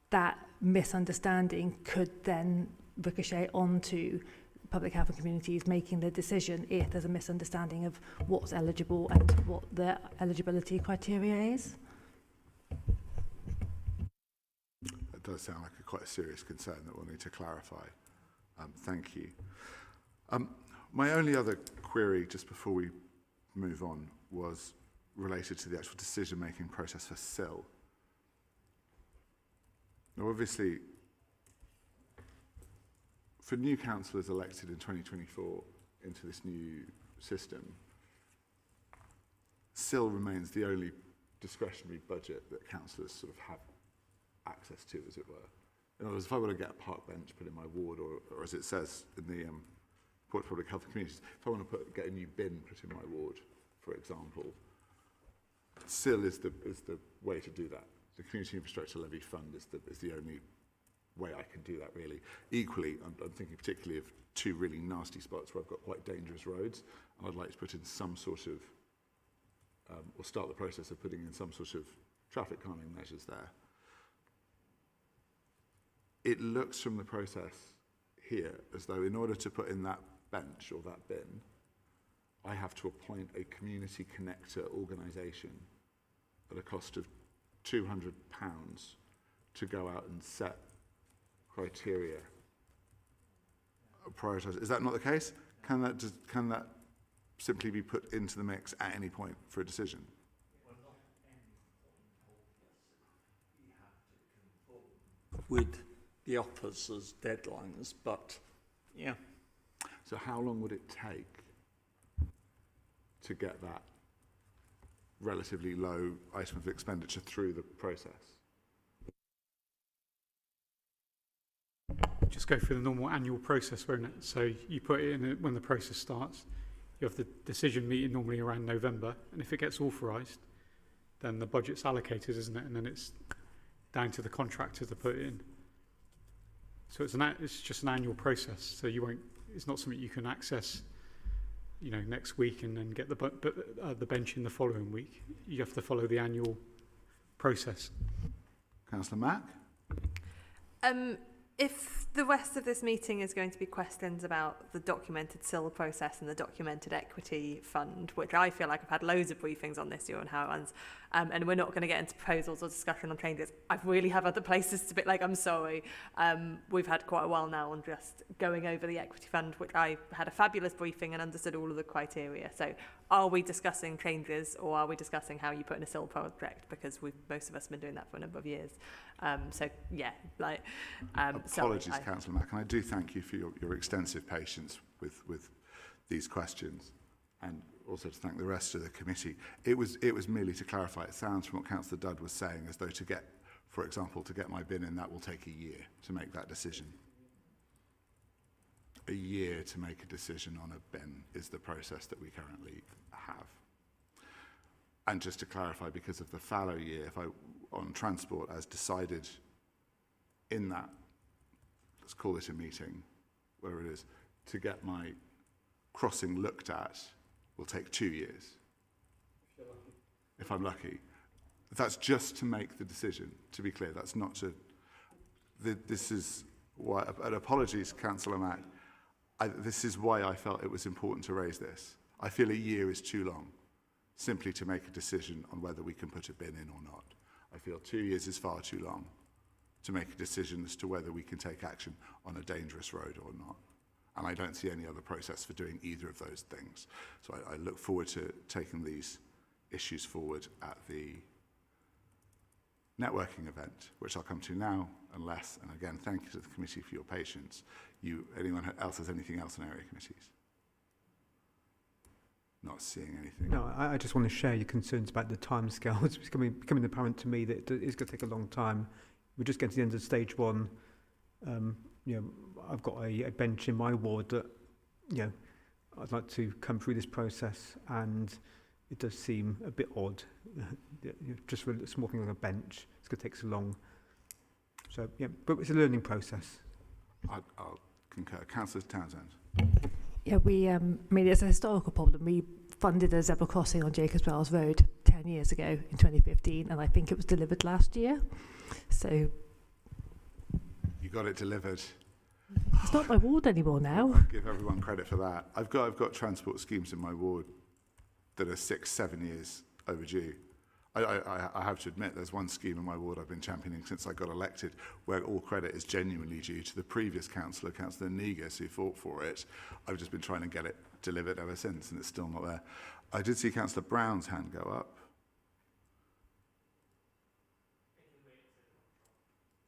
that misunderstanding could then ricochet onto Public Health and Communities making the decision if there's a misunderstanding of what's eligible and what the eligibility criteria is. That does sound like quite a serious concern that we'll need to clarify. Thank you. My only other query, just before we move on, was related to the actual decision-making process for SIL. Now, obviously, for new councillors elected in 2024 into this new system, SIL remains the only discretionary budget that councillors sort of have access to, as it were. In other words, if I want to get a park bench put in my ward, or as it says in the Port of Public Health and Communities, if I want to get a new bin put in my ward, for example, SIL is the way to do that. The Community Infrastructure Levy Fund is the only way I can do that, really. Equally, I'm thinking particularly of two really nasty spots where I've got quite dangerous roads, and I'd like to put in some sort of, or start the process of putting in some sort of traffic calming measures there. It looks from the process here as though in order to put in that bench or that bin, I have to appoint a community connector organisation at a cost of £200 to go out and set criteria, prioritise. Is that not the case? Can that simply be put into the mix at any point for a decision? With the officers' deadlines, but yeah. So how long would it take to get that relatively low item of expenditure through the process? Just go through the normal annual process, won't it? So you put it in when the process starts. You have the decision meeting normally around November, and if it gets authorised, then the budget's allocated, isn't it? And then it's down to the contractor to put it in. So it's just an annual process. So you won't. It's not something you can access, next week and then get the bench in the following week. You have to follow the annual process. Councillor Mack? If the rest of this meeting is going to be questions about the documented SIL process and the documented equity fund, which I feel like I've had loads of briefings on this year and how it runs, and we're not going to get into proposals or discussion on changes, I really have other places to be like, I'm sorry. We've had quite a while now on just going over the equity fund, which I had a fabulous briefing and understood all of the criteria. So are we discussing changes, or are we discussing how you put in a SIL project? Because most of us have been doing that for a number of years. Apologies, Councillor Mack, and I do thank you for your extensive patience with these questions, and also to thank the rest of the committee. It was merely to clarify. It sounds from what Councillor Dudd was saying as though for example, to get my bin in, that will take a year to make that decision. a year to make a decision on a bin is the process that we currently have. And just to clarify, because of the fallow year, on transport, as decided in that, let's call it a meeting, where it is, to get my crossing looked at will take 2 years. If I'm lucky. That's just to make the decision, to be clear. That's not to... this is why... And apologies, Councillor Mack. This is why I felt it was important to raise this. I feel a year is too long, simply to make a decision on whether we can put a bin in or not. I feel 2 years is far too long to make a decision as to whether we can take action on a dangerous road or not. And I don't see any other process for doing either of those things. So I look forward to taking these issues forward at the networking event, which I'll come to now, unless, and again, thank you to the committee for your patience. Anyone else has anything else on area committees? Not seeing anything. No, I just want to share your concerns about the timescale. It's becoming apparent to me that it's going to take a long time. We're just getting to the end of stage one. I've got a bench in my ward that, I'd like to come through this process, and it does seem a bit odd. Just for a small thing like a bench, it's going to take so long. So, but it's a learning process. I'll concur. Councillor Townsend. Yeah, we made it as a historical problem. We funded a zebra crossing on Jacobs Wells Road 10 years ago in 2015, and I think it was delivered last year. So you got it delivered. It's not my ward anymore now. Give everyone credit for that. I've got transport schemes in my ward that are 6-7 years overdue. I have to admit, there's one scheme in my ward I've been championing since I got elected, where all credit is genuinely due to the previous councillor, Councillor Negus, who fought for it. I've just been trying to get it delivered ever since, and it's still not there. I did see Councillor Brown's hand go up.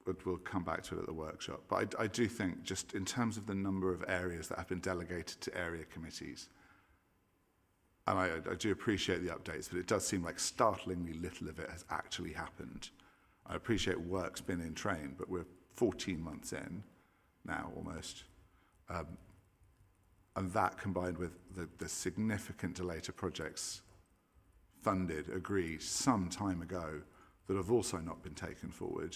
But we'll come back to it at the workshop. But I do think, just in terms of the number of areas that have been delegated to area committees, and I do appreciate the updates, but it does seem like startlingly little of it has actually happened. I appreciate work's been in train, but we're 14 months in now, almost. And that, combined with the significant delay to projects funded, agreed some time ago, that have also not been taken forward,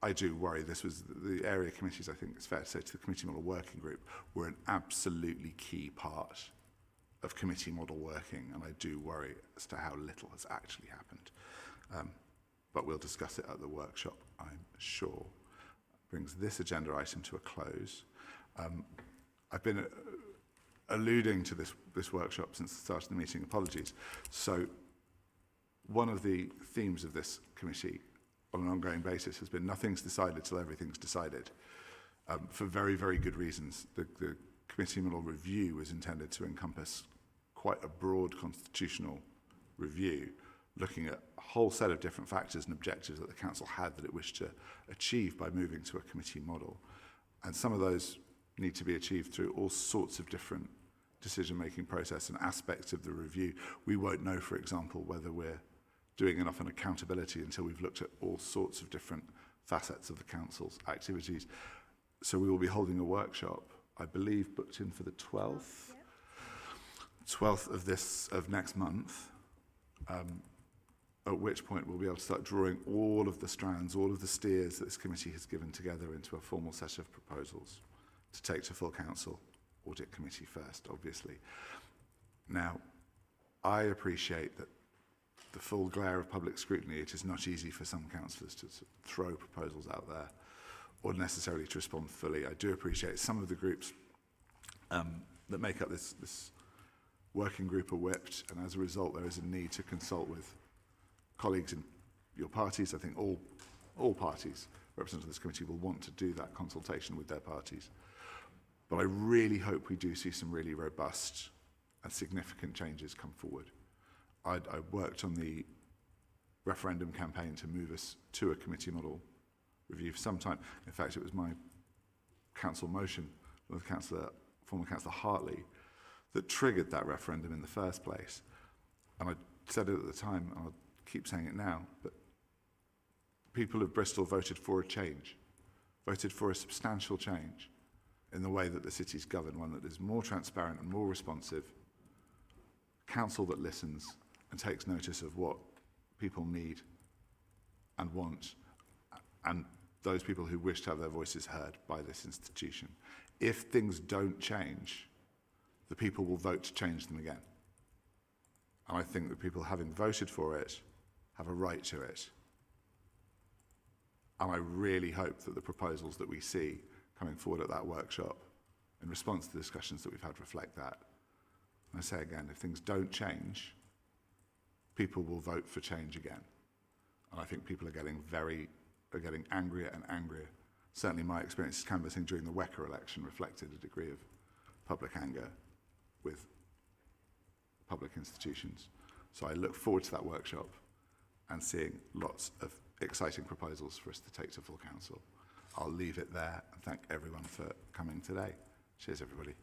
I do worry. This was the area committees, I think it's fair to say, to the committee model working group, were an absolutely key part of committee model working, and I do worry as to how little has actually happened. But we'll discuss it at the workshop, I'm sure. Brings this agenda item to a close. I've been alluding to this workshop since the start of the meeting. Apologies. So one of the themes of this committee on an ongoing basis has been nothing's decided till everything's decided, for very, very good reasons. The committee model review was intended to encompass quite a broad constitutional review, looking at a whole set of different factors and objectives that the council had that it wished to achieve by moving to a committee model. And some of those need to be achieved through all sorts of different decision-making process and aspects of the review. We won't know, for example, whether we're doing enough on accountability until we've looked at all sorts of different facets of the council's activities. So we will be holding a workshop, I believe, booked in for the 12th. 12th of next month, at which point we'll be able to start drawing all of the strands, all of the steers that this committee has given together into a formal set of proposals to take to full council, audit committee first, obviously. Now, I appreciate that the full glare of public scrutiny, it is not easy for some councillors to throw proposals out there or necessarily to respond fully. I do appreciate some of the groups that make up this working group are whipped, and as a result there is a need to consult with colleagues in your parties. I think all parties represented in this committee will want to do that consultation with their parties. But I really hope we do see some really robust and significant changes come forward. I worked on the referendum campaign to move us to a committee model review for some time. In fact, it was my council motion with former Councillor Hartley that triggered that referendum in the first place. And I said it at the time, and I'll keep saying it now, but people of Bristol voted for a change, voted for a substantial change. in the way that the city's governed, one that is more transparent and more responsive, council that listens and takes notice of what people need and want, and those people who wish to have their voices heard by this institution. If things don't change, the people will vote to change them again. And I think that people, having voted for it, have a right to it. And I really hope that the proposals that we see coming forward at that workshop in response to the discussions that we've had reflect that. And I say again, if things don't change, people will vote for change again. And I think people are getting angrier and angrier. Certainly my experiences canvassing during the Wecker election reflected a degree of public anger with public institutions. So I look forward to that workshop and seeing lots of exciting proposals for us to take to full council. I'll leave it there and thank everyone for coming today. Cheers, everybody.